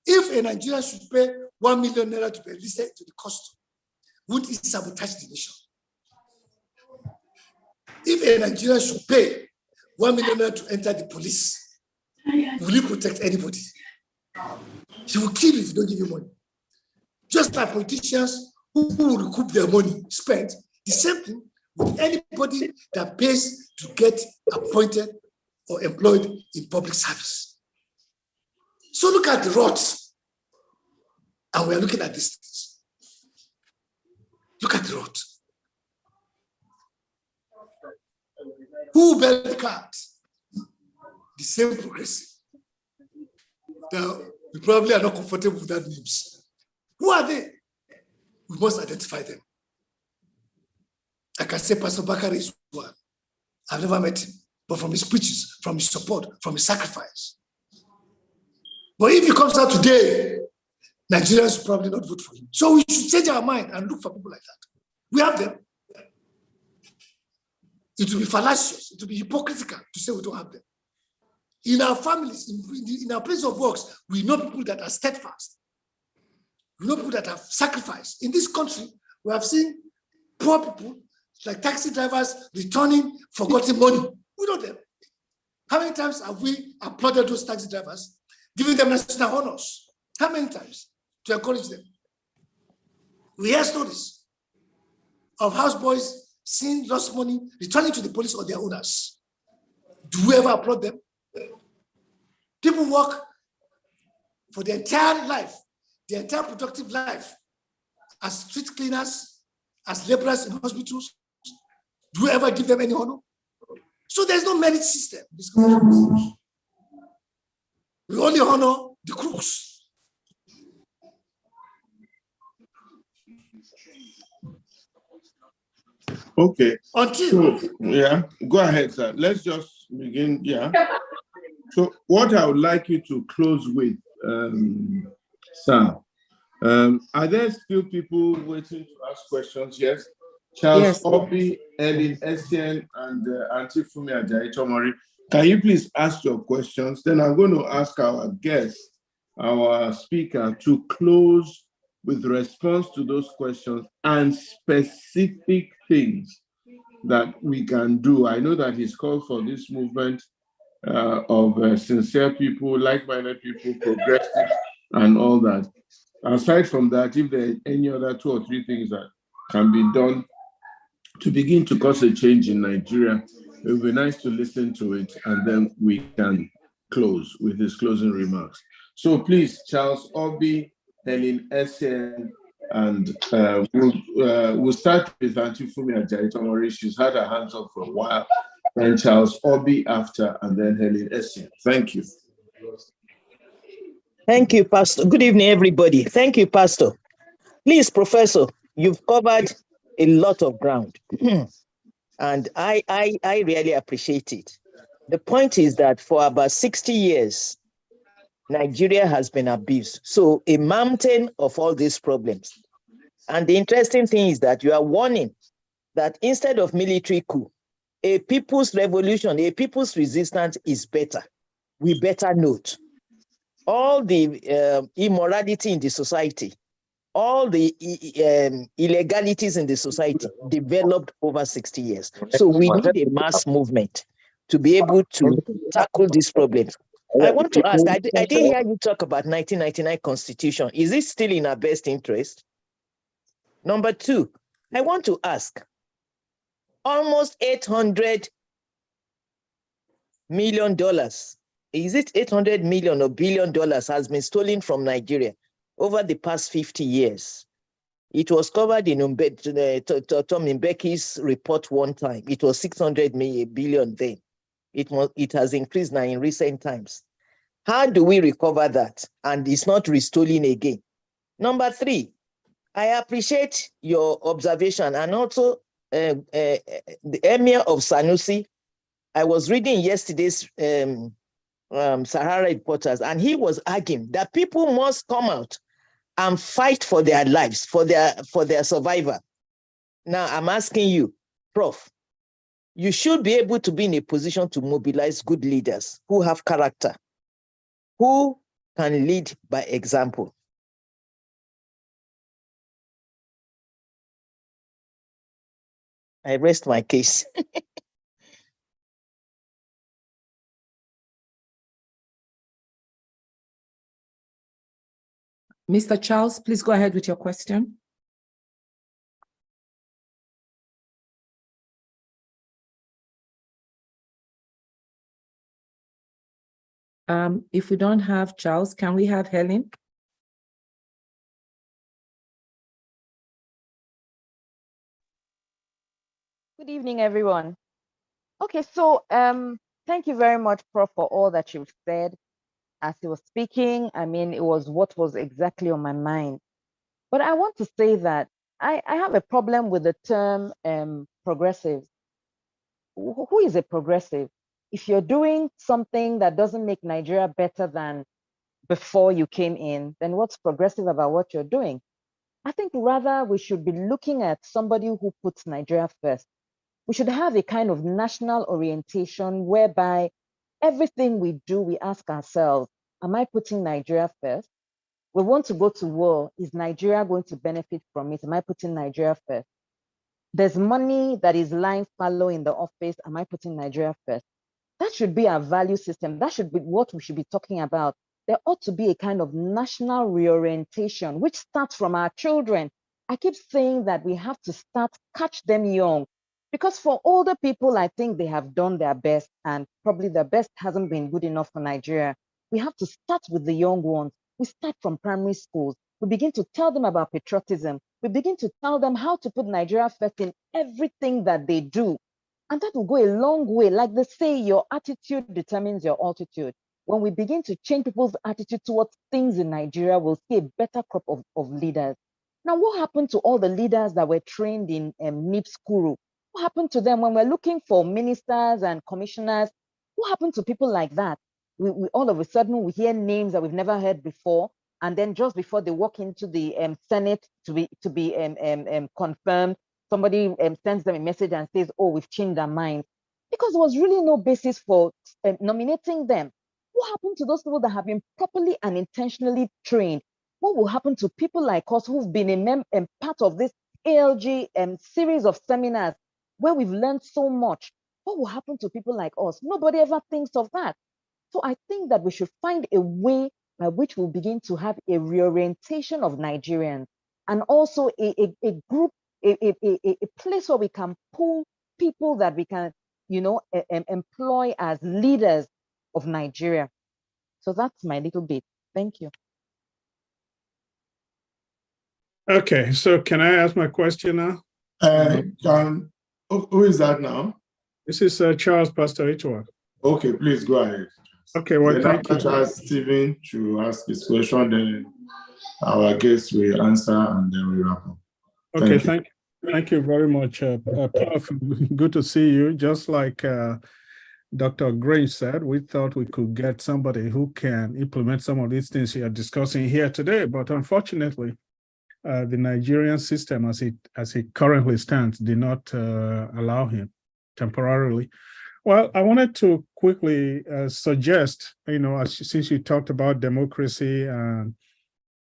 if a Nigerian should pay 1 million naira to be enlisted to the custom, would it sabotage the nation? If a Nigerian should pay 1 million naira to enter the police, will he protect anybody? He will kill if you don't give him money. Just like politicians who will recoup their money spent, the same thing with anybody that pays to get appointed or employed in public service. So look at the roads, and we are looking at these things. Look at the road. Who bear the cards? The same progressive. Now, we probably are not comfortable with that names. Who are they? We must identify them. I can say Pastor Bakari is one. I've never met him, but from his preachings, from his support, from his sacrifice. But if he comes out today, Nigerians will probably not vote for him. So we should change our mind and look for people like that. We have them. It will be fallacious, it will be hypocritical to say we don't have them. In our families, in our place of works, we know people that are steadfast. We know people that have sacrificed. In this country, we have seen poor people, like taxi drivers, returning forgotten money. We know them. How many times have we applauded those taxi drivers, giving them national honors? How many times to encourage them? We hear stories of houseboys seeing lost money, returning to the police or their owners. Do we ever applaud them? People work for their entire life, their entire productive life, as street cleaners, as laborers in hospitals. Do we ever give them any honor? So there's no merit system in this country. We only honor the crooks. Okay. Until yeah, go ahead, sir. Let's just begin. Yeah. So what I would like you to close with, sir, are there still people waiting to ask questions? Yes. Charles Yes. Obi, Ellen Essien, and Auntie Fumi Ajayi-Tomori. Can you please ask your questions? Then I'm going to ask our guest, our speaker, to close with response to those questions and specific things that we can do. I know that he's called for this movement of sincere people, like-minded people, progressive, and all that. Aside from that, if there are any other 2 or 3 things that can be done to begin to cause a change in Nigeria, it would be nice to listen to it, and then we can close with his closing remarks. So please, Charles Obi, Helen Essien, and we'll start with Auntie Fumi Ajayi-Tomori. She's had her hands up for a while. Then Charles Obi after, and then Helen Essien. Thank you. Thank you, Pastor. Good evening, everybody. Thank you, Pastor. Please, Professor, you've covered a lot of ground, and I really appreciate it. The point is that for about 60 years, Nigeria has been abused. So a mountain of all these problems. And the interesting thing is that you are warning that instead of military coup, a people's revolution, a people's resistance is better. We better note all the immorality in the society, all the illegalities in the society developed over 60 years. So we need a mass movement to be able to tackle these problems. I want to ask, I didn't hear you talk about 1999 Constitution. Is it still in our best interest? Number 2, I want to ask, almost $800 million, is it 800 million or $1 billion has been stolen from Nigeria over the past 50 years. It was covered in Tom Mbeki's report one time. It was 600 billion then. It has increased now in recent times. How do we recover that? And it's not restolen again. Number 3, I appreciate your observation, and also the Emir of Sanusi. I was reading yesterday's Sahara Reporters, and he was arguing that people must come out and fight for their lives, for their survival. Now, I'm asking you, Prof, you should be able to be in a position to mobilize good leaders who have character, who can lead by example. I rest my case. Mr. Charles, please go ahead with your question. If we don't have Charles, can we have Helen? Good evening, everyone. Okay, so thank you very much, Prof, for all that you've said. As he was speaking, I mean, it was what was exactly on my mind. But I want to say that I have a problem with the term progressives. Who is a progressive? If you're doing something that doesn't make Nigeria better than before you came in, then what's progressive about what you're doing? I think rather we should be looking at somebody who puts Nigeria first. We should have a kind of national orientation whereby everything we do, we ask ourselves, am I putting Nigeria first? We want to go to war. Is Nigeria going to benefit from it? Am I putting Nigeria first? There's money that is lying fallow in the office. Am I putting Nigeria first? That should be our value system. That should be what we should be talking about. There ought to be a kind of national reorientation, which starts from our children. I keep saying that we have to catch them young, because for older people, I think they have done their best, and probably their best hasn't been good enough for Nigeria. We have to start with the young ones. We start from primary schools. We begin to tell them about patriotism. We begin to tell them how to put Nigeria first in everything that they do. And that will go a long way. Like they say, your attitude determines your altitude. When we begin to change people's attitude towards things in Nigeria, we'll see a better crop of leaders. Now, what happened to all the leaders that were trained in NIPS Kuru? What happened to them when we're looking for ministers and commissioners? What happened to people like that? We all of a sudden, we hear names that we've never heard before. And then just before they walk into the Senate to be confirmed, somebody sends them a message and says, oh, we've changed our minds. Because there was really no basis for nominating them. What happened to those people that have been properly and intentionally trained? What will happen to people like us who've been part of this ALG series of seminars where we've learned so much? What will happen to people like us? Nobody ever thinks of that. So I think that we should find a way by which we'll begin to have a reorientation of Nigerians, and also a group, a place where we can pull people that we can, employ as leaders of Nigeria. So that's my little bit. Thank you. Okay, so can I ask my question now? Who is that now? This is Charles Pastor Ichwa. Okay, please go ahead. Okay, well, thank you. Ask Stephen to ask his question, then our guest will answer, and then we wrap up. Okay, thank you very much, Prof. Good to see you. Just like Dr. Grange said, we thought we could get somebody who can implement some of these things you are discussing here today, but unfortunately, the Nigerian system, as it currently stands, did not allow him temporarily. Well, I wanted to quickly suggest, since you talked about democracy and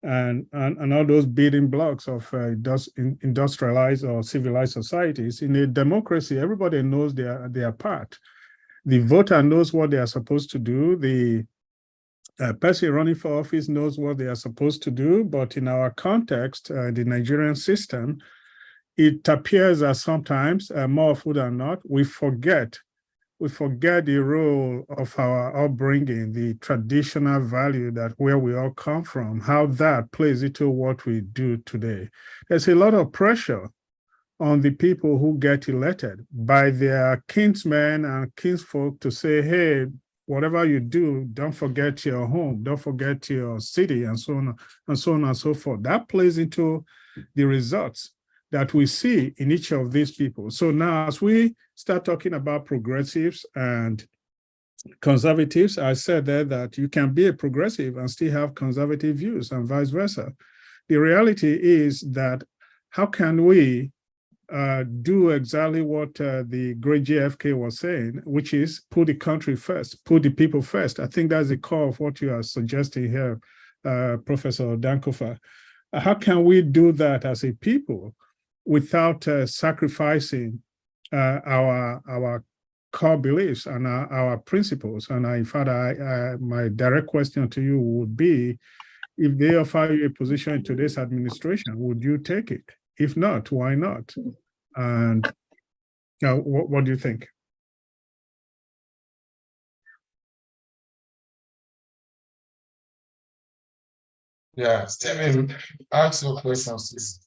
all those building blocks of industrialized or civilized societies, in a democracy, everybody knows their part. The voter knows what they are supposed to do. The person running for office knows what they are supposed to do. But in our context, the Nigerian system, it appears that sometimes, more often than not, we forget the role of our upbringing, the traditional value that where we all come from, how that plays into what we do today. There's a lot of pressure on the people who get elected by their kinsmen and kinsfolk to say, hey, whatever you do, don't forget your home, don't forget your city, and so on and so forth. That plays into the results that we see in each of these people. So now as we start talking about progressives and conservatives, I said there that you can be a progressive and still have conservative views and vice versa. The reality is that how can we do exactly what the great JFK was saying, which is put the country first, put the people first. I think that's the core of what you are suggesting here, Professor Dankofa. How can we do that as a people without sacrificing our core beliefs and our principles? And in fact, my direct question to you would be, if they offer you a position in today's administration, would you take it? If not, why not? And what do you think? Yeah, Stephen, ask your questions, please.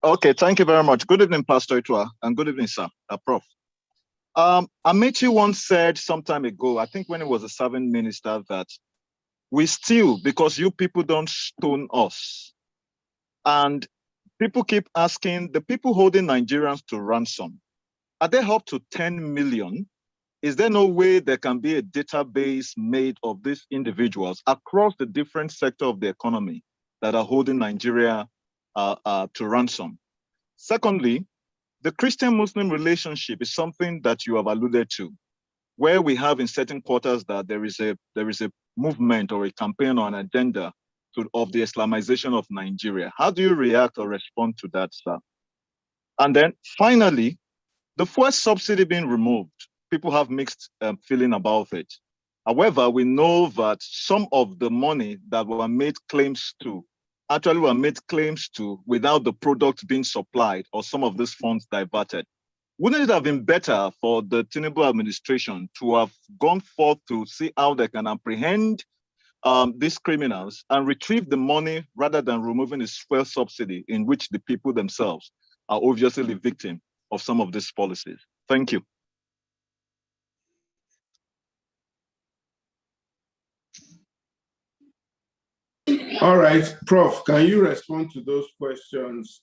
Okay, thank you very much. Good evening, Pastor Itua, and good evening, sir, Prof. Amici once said some time ago, I think when he was a serving minister, that we steal because you people don't stone us. And people keep asking the people holding Nigerians to ransom, Are they up to 10 million? Is there no way there can be a database made of these individuals across the different sectors of the economy that are holding Nigeria to ransom? Secondly, the Christian-Muslim relationship is something that you have alluded to, where we have in certain quarters that there is a movement or a campaign or an agenda of the Islamization of Nigeria. How do you react or respond to that, sir? And then finally, the fuel subsidy being removed, people have mixed feeling about it. However, we know that some of the money that were made claims to actually were made claims to without the product being supplied or some of these funds diverted. Wouldn't it have been better for the Tinubu administration to have gone forth to see how they can apprehend these criminals and retrieve the money rather than removing the fuel subsidy, in which the people themselves are obviously the victim of some of these policies? Thank you. All right, Prof, can you respond to those questions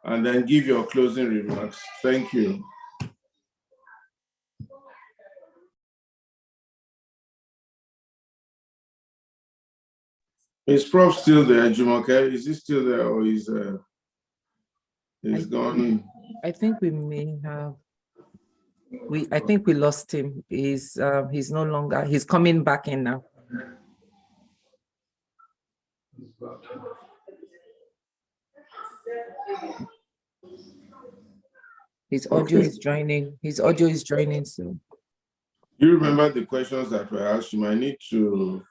and then give your closing remarks? Thank you. Is Prof still there, Jumoke? Is he still there, or is he's gone? I think we may have. I think we lost him. He's no longer. He's coming back in now. His audio is joining. His audio is joining soon. Do you remember the questions that were asked? You might need to.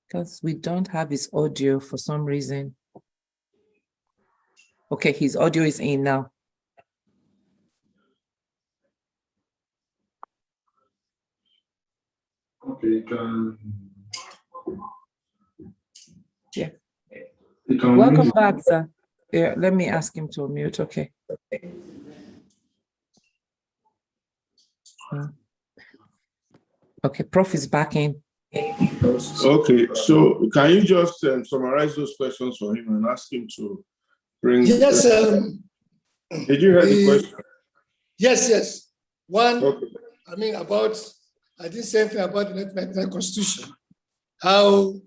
Because we don't have his audio for some reason. Okay, his audio is in now. Okay, yeah. Welcome back, sir. Yeah, let me ask him to mute. Okay. Okay, Prof is back in. Okay, so can you just summarize those questions for him and ask him to bring? Yes. Did you hear the question? Yes. One, okay. I mean, I did say anything about the 1999 Constitution. How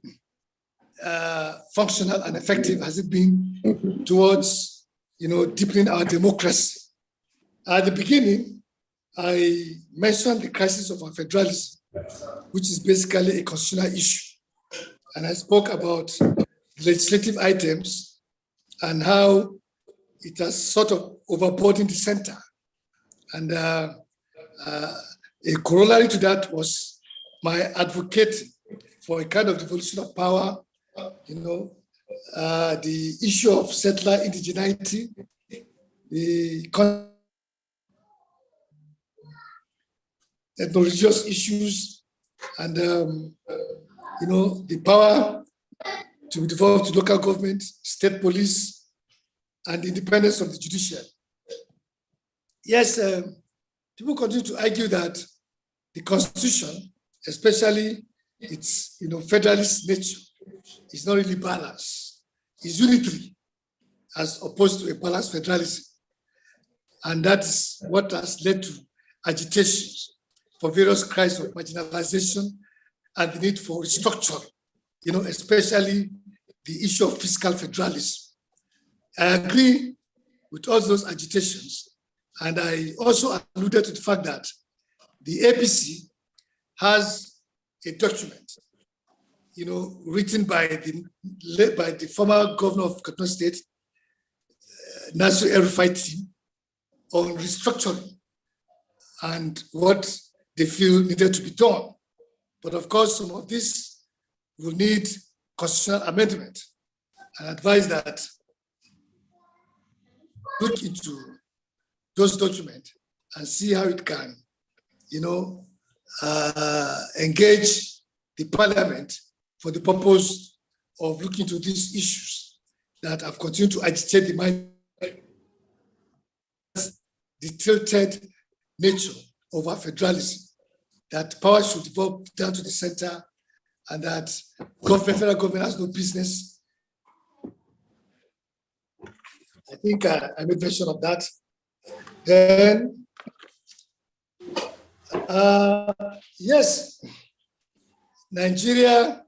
functional and effective has it been towards, deepening our democracy? At the beginning, I mentioned the crisis of our federalism, which is basically a constitutional issue. And I spoke about legislative items and how it has sort of overburdened the center. And a corollary to that was my advocating for a kind of devolution of power, the issue of settler indigeneity, the religious issues, and the power to be devolved to local government, state police, and the independence of the judiciary. Yes, people continue to argue that the Constitution, especially its federalist nature, is not really balanced. It's unitary, as opposed to a balanced federalism. And that is what has led to agitations for various cries of marginalization and the need for restructuring, especially the issue of fiscal federalism. I agree with all those agitations. And I also alluded to the fact that the APC has a document, written by the former governor of Kaduna State, Nasir El-Rufai team, on restructuring and what they feel needed to be done. But of course, some of this will need constitutional amendment. And advise that look into those documents and see how it can, engage the parliament for the purpose of looking into these issues that have continued to agitate the mind, the tilted nature of our federalism, that power should devolve down to the center, and that federal government has no business I think I made mention of that. Then, yes, Nigeria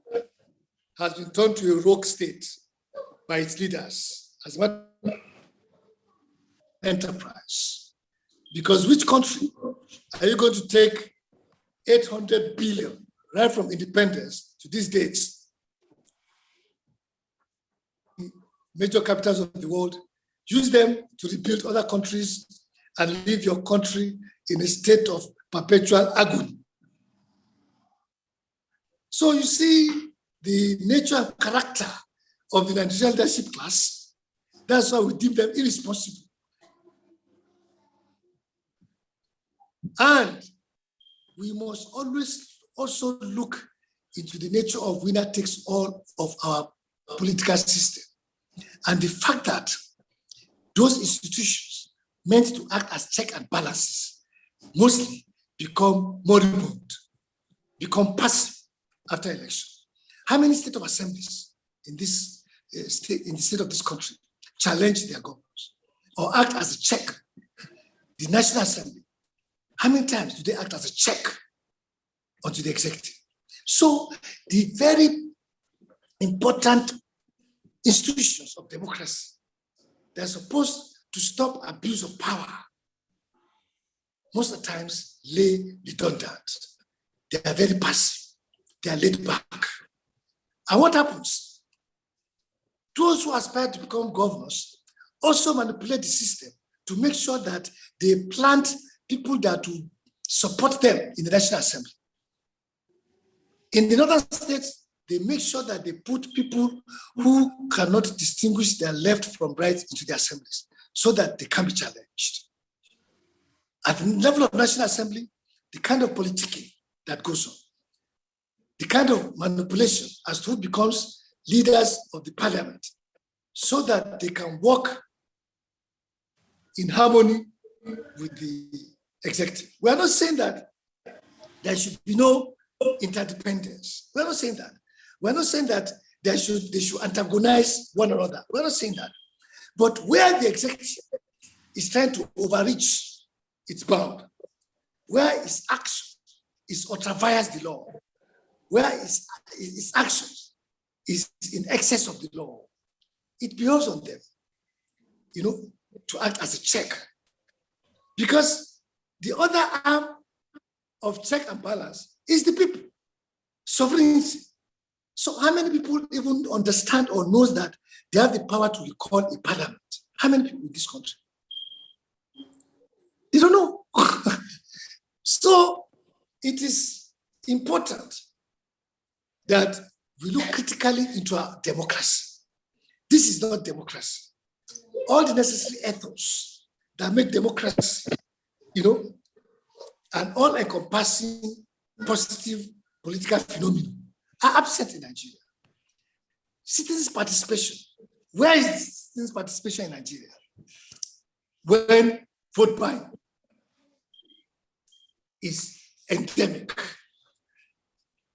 has been turned to a rogue state by its leaders as much enterprise. Because which country are you going to take 800 billion right from independence to these dates? Major capitals of the world, use them to rebuild other countries and leave your country in a state of perpetual agony. So you see the nature and character of the Nigerian leadership class. That's why we deem them irresponsible. And we must always also look into the nature of winner takes all of our political system. And the fact that those institutions meant to act as check and balances mostly become moribund, become passive after election. How many state of assemblies in this state, in the state of this country, challenge their governors or act as a check? The National Assembly, how many times do they act as a check onto the executive? So the very important institutions of democracy, they're supposed to stop abuse of power, most of the times lay redundant. They are very passive. They are laid back. And what happens? Those who aspire to become governors also manipulate the system to make sure that they plant people that will support them in the National Assembly. In the northern states, they make sure that they put people who cannot distinguish their left from right into the assemblies so that they can be challenged. At the level of National Assembly, the kind of politicking that goes on, the kind of manipulation as to who becomes leaders of the parliament so that they can work in harmony with the executive. We are not saying that there should be no interdependence. We are not saying that. We are not saying that they should antagonize one another. We are not saying that. But where the executive is trying to overreach its bound, where its action is ultraviates the law, where its actions is in excess of the law, it behoves on them, to act as a check. Because the other arm of check and balance is the people, sovereignty. So how many people even understand or knows that they have the power to recall a parliament? How many people in this country? They don't know. So it is important that we look critically into our democracy. This is not democracy. All the necessary ethos that make democracy, an all-encompassing positive political phenomenon are absent in Nigeria. Citizens' participation. Where is citizens' participation in Nigeria? When vote buying is endemic.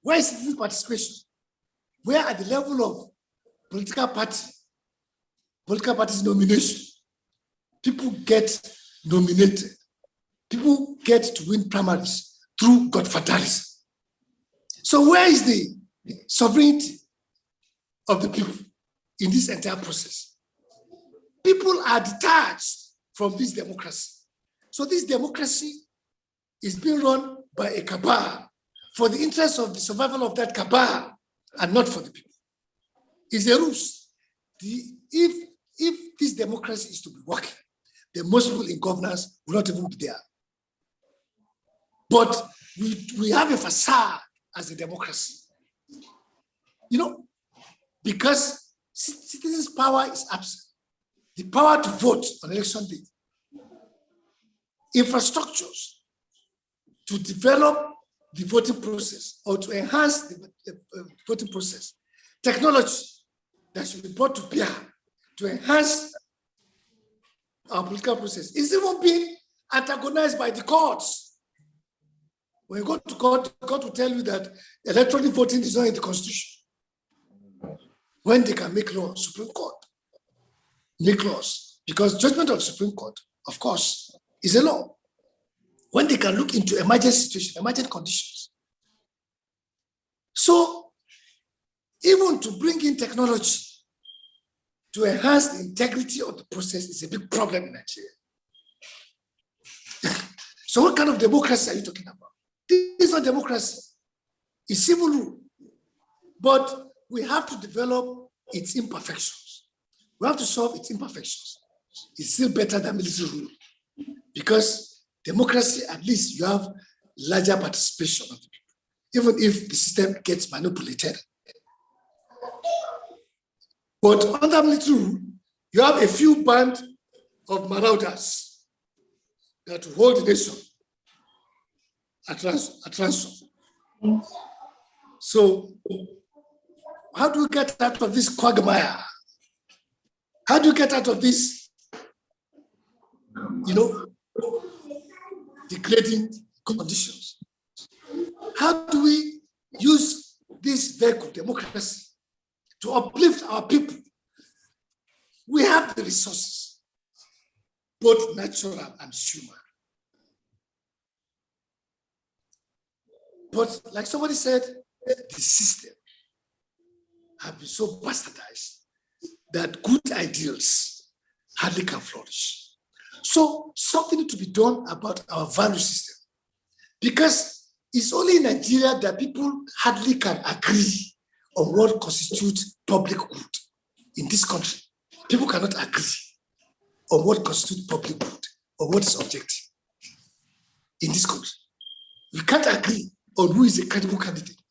Where is citizens' participation? Where at the level of political parties nomination, people get nominated. People get to win primaries through godfatherism. So where is the sovereignty of the people in this entire process? People are detached from this democracy. So this democracy is being run by a cabal for the interest of the survival of that cabal and not for the people. It's a ruse. If this democracy is to be working, then most people in governance will not even be there. But we have a facade as a democracy. Because citizens' power is absent. The power to vote on election day. Infrastructures to develop the voting process or to enhance the voting process. Technology that should be brought to bear to enhance our political process is even being antagonized by the courts. When you go to court, the court will tell you that electronic voting is not in the Constitution. When they can make laws, Supreme Court make laws Because judgment of Supreme Court, of course, is a law. When they can look into emergency situation, emergent conditions. So even to bring in technology to enhance the integrity of the process is a big problem in Nigeria. So what kind of democracy are you talking about? This is not democracy. It's civil rule. But we have to develop its imperfections. We have to solve its imperfections. It's still better than military rule. Because democracy, at least you have larger participation of the people, even if the system gets manipulated. But under military rule, you have a few band of marauders that hold the nation at ransom. So how do we get out of this quagmire? How do you get out of this, degrading conditions? How do we use this vehicle, democracy, to uplift our people? We have the resources, both natural and human. But like somebody said, the system have been so bastardized that good ideals hardly can flourish. So something needs to be done about our value system, because it's only in Nigeria that people hardly can agree on what constitutes public good. In this country, people cannot agree on what constitutes public good or what is objective. In this country, we can't agree on who is a credible candidate.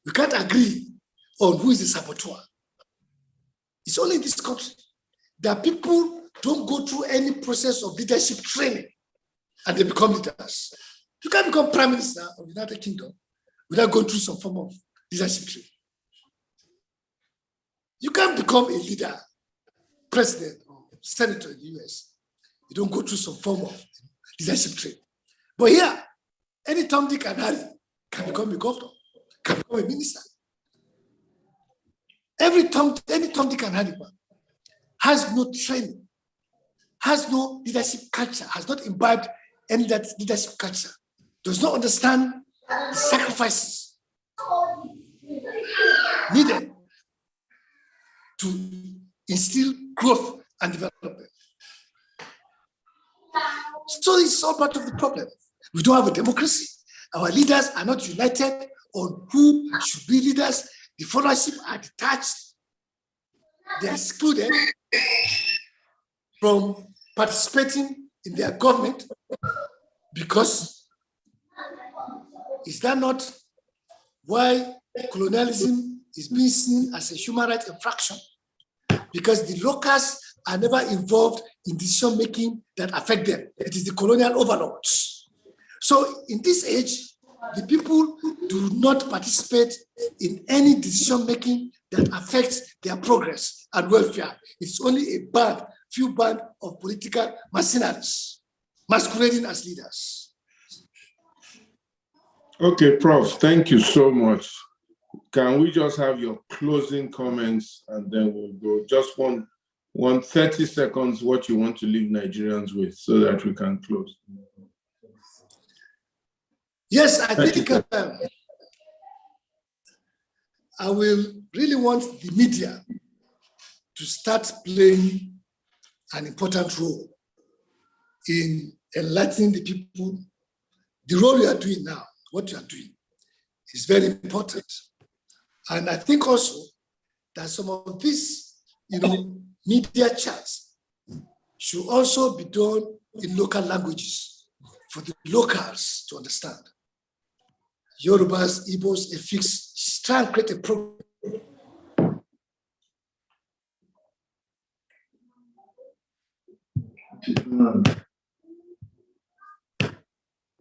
We can't agree on who is a saboteur. It's only in this country that people don't go through any process of leadership training and they become leaders. You can't become prime minister of the United Kingdom without going through some form of leadership training. You can't become a leader, president or senator in the US. You don't go through some form of leadership training. But here, any Tom, Dick, and Harry can become a governor, can become a minister. Any Tom, Dick, and Harry has no training, has no leadership culture, has not imbibed any leadership culture, does not understand the sacrifices needed to instill growth and development. So it's all part of the problem. We don't have a democracy. Our leaders are not united on who should be leaders. The followership are detached. They are excluded from participating in their government because is that not why colonialism is being seen as a human rights infraction? Because the locals are never involved in decision making that affect them. It is the colonial overlords. So in this age, the people do not participate in any decision making that affects their progress and welfare. It's only a few band of political mercenaries masquerading as leaders. Okay, Prof, thank you so much. Can we just have your closing comments and then we'll go just one 30 seconds what you want to leave Nigerians with so that we can close. Yes, I think I will really want the media to start playing an important role in enlightening the people. The role you are doing now, what you are doing, is very important. And I think also that some of these, media chats should also be done in local languages for the locals to understand. Yorubas, Igbos, Efiks, try and create a program.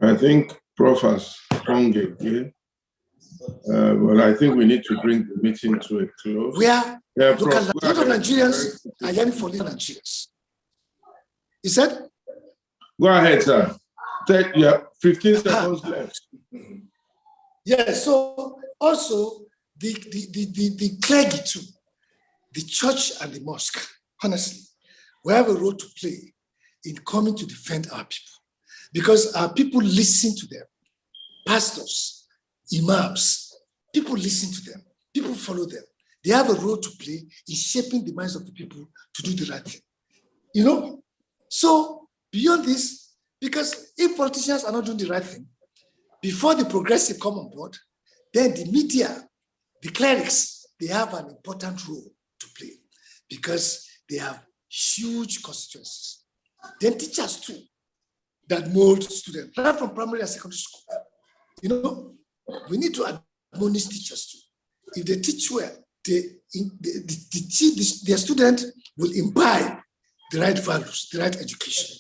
I think Prof has hung again. Well, I think we need to bring the meeting to a close. We are a lot of Nigerians are yearning for leading Nigerians. You said? Go ahead, sir. Take 15 seconds left. Yeah, so also the clergy too, the church and the mosque, honestly, we have a role to play in coming to defend our people, because our people listen to them. Pastors, imams, people listen to them. People follow them. They have a role to play in shaping the minds of the people to do the right thing. You know? So beyond this, because if politicians are not doing the right thing, before the progressive come on board, then the media, the clerics, they have an important role to play because they have huge constituencies. Then teachers too, that mold students, right from primary and secondary school. You know, we need to admonish teachers too. If they teach well, their student will imbibe the right values, the right education,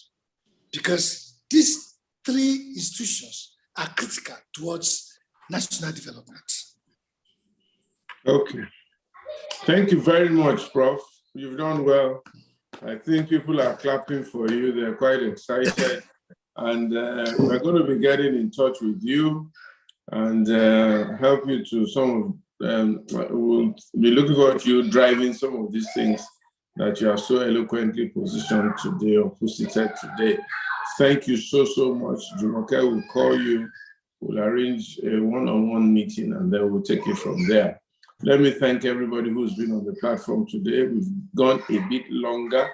because these three institutions are critical towards national development. Okay. Thank you very much, Prof. You've done well. I think people are clapping for you. They're quite excited. And we're going to be getting in touch with you and help you to we'll be looking forward to you driving some of these things that you are so eloquently positioned today or posited today. Thank you so, so much. Jumoke will call you. We'll arrange a one-on-one meeting and then we'll take it from there. Let me thank everybody who's been on the platform today. We've gone a bit longer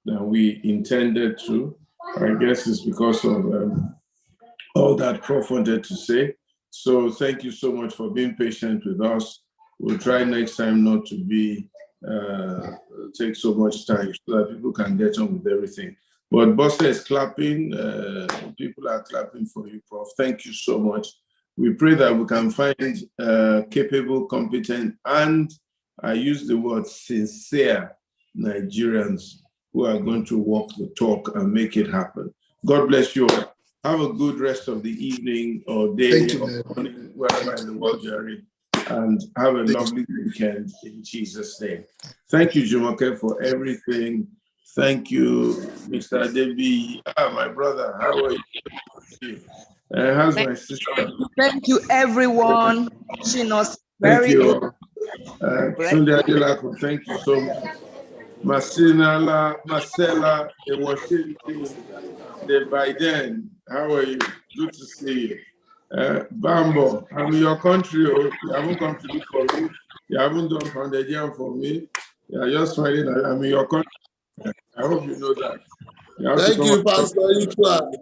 than we intended to. I guess it's because of all that Prof wanted to say. So thank you so much for being patient with us. We'll try next time not to take so much time so that people can get on with everything. But Bossa is clapping. People are clapping for you, Prof. Thank you so much. We pray that we can find capable, competent, and I use the word sincere Nigerians who are going to walk the talk and make it happen. God bless you all. Have a good rest of the evening or day or morning, wherever in the world you're in, and have a lovely weekend in Jesus' name. Thank you, Jumoke, for everything. Thank you, Mr. Debbie. My brother, how are you? How's my sister? Thank you, everyone. She knows very good. Sunday Adelaku, thank you so much. Marcela, it was the Biden. How are you? Good to see you. Bambo, I'm in your country. You haven't come to look for me. You haven't done foundation for me. You're just smiling. I'm in your country. I hope you know that. Thank you, Pastor.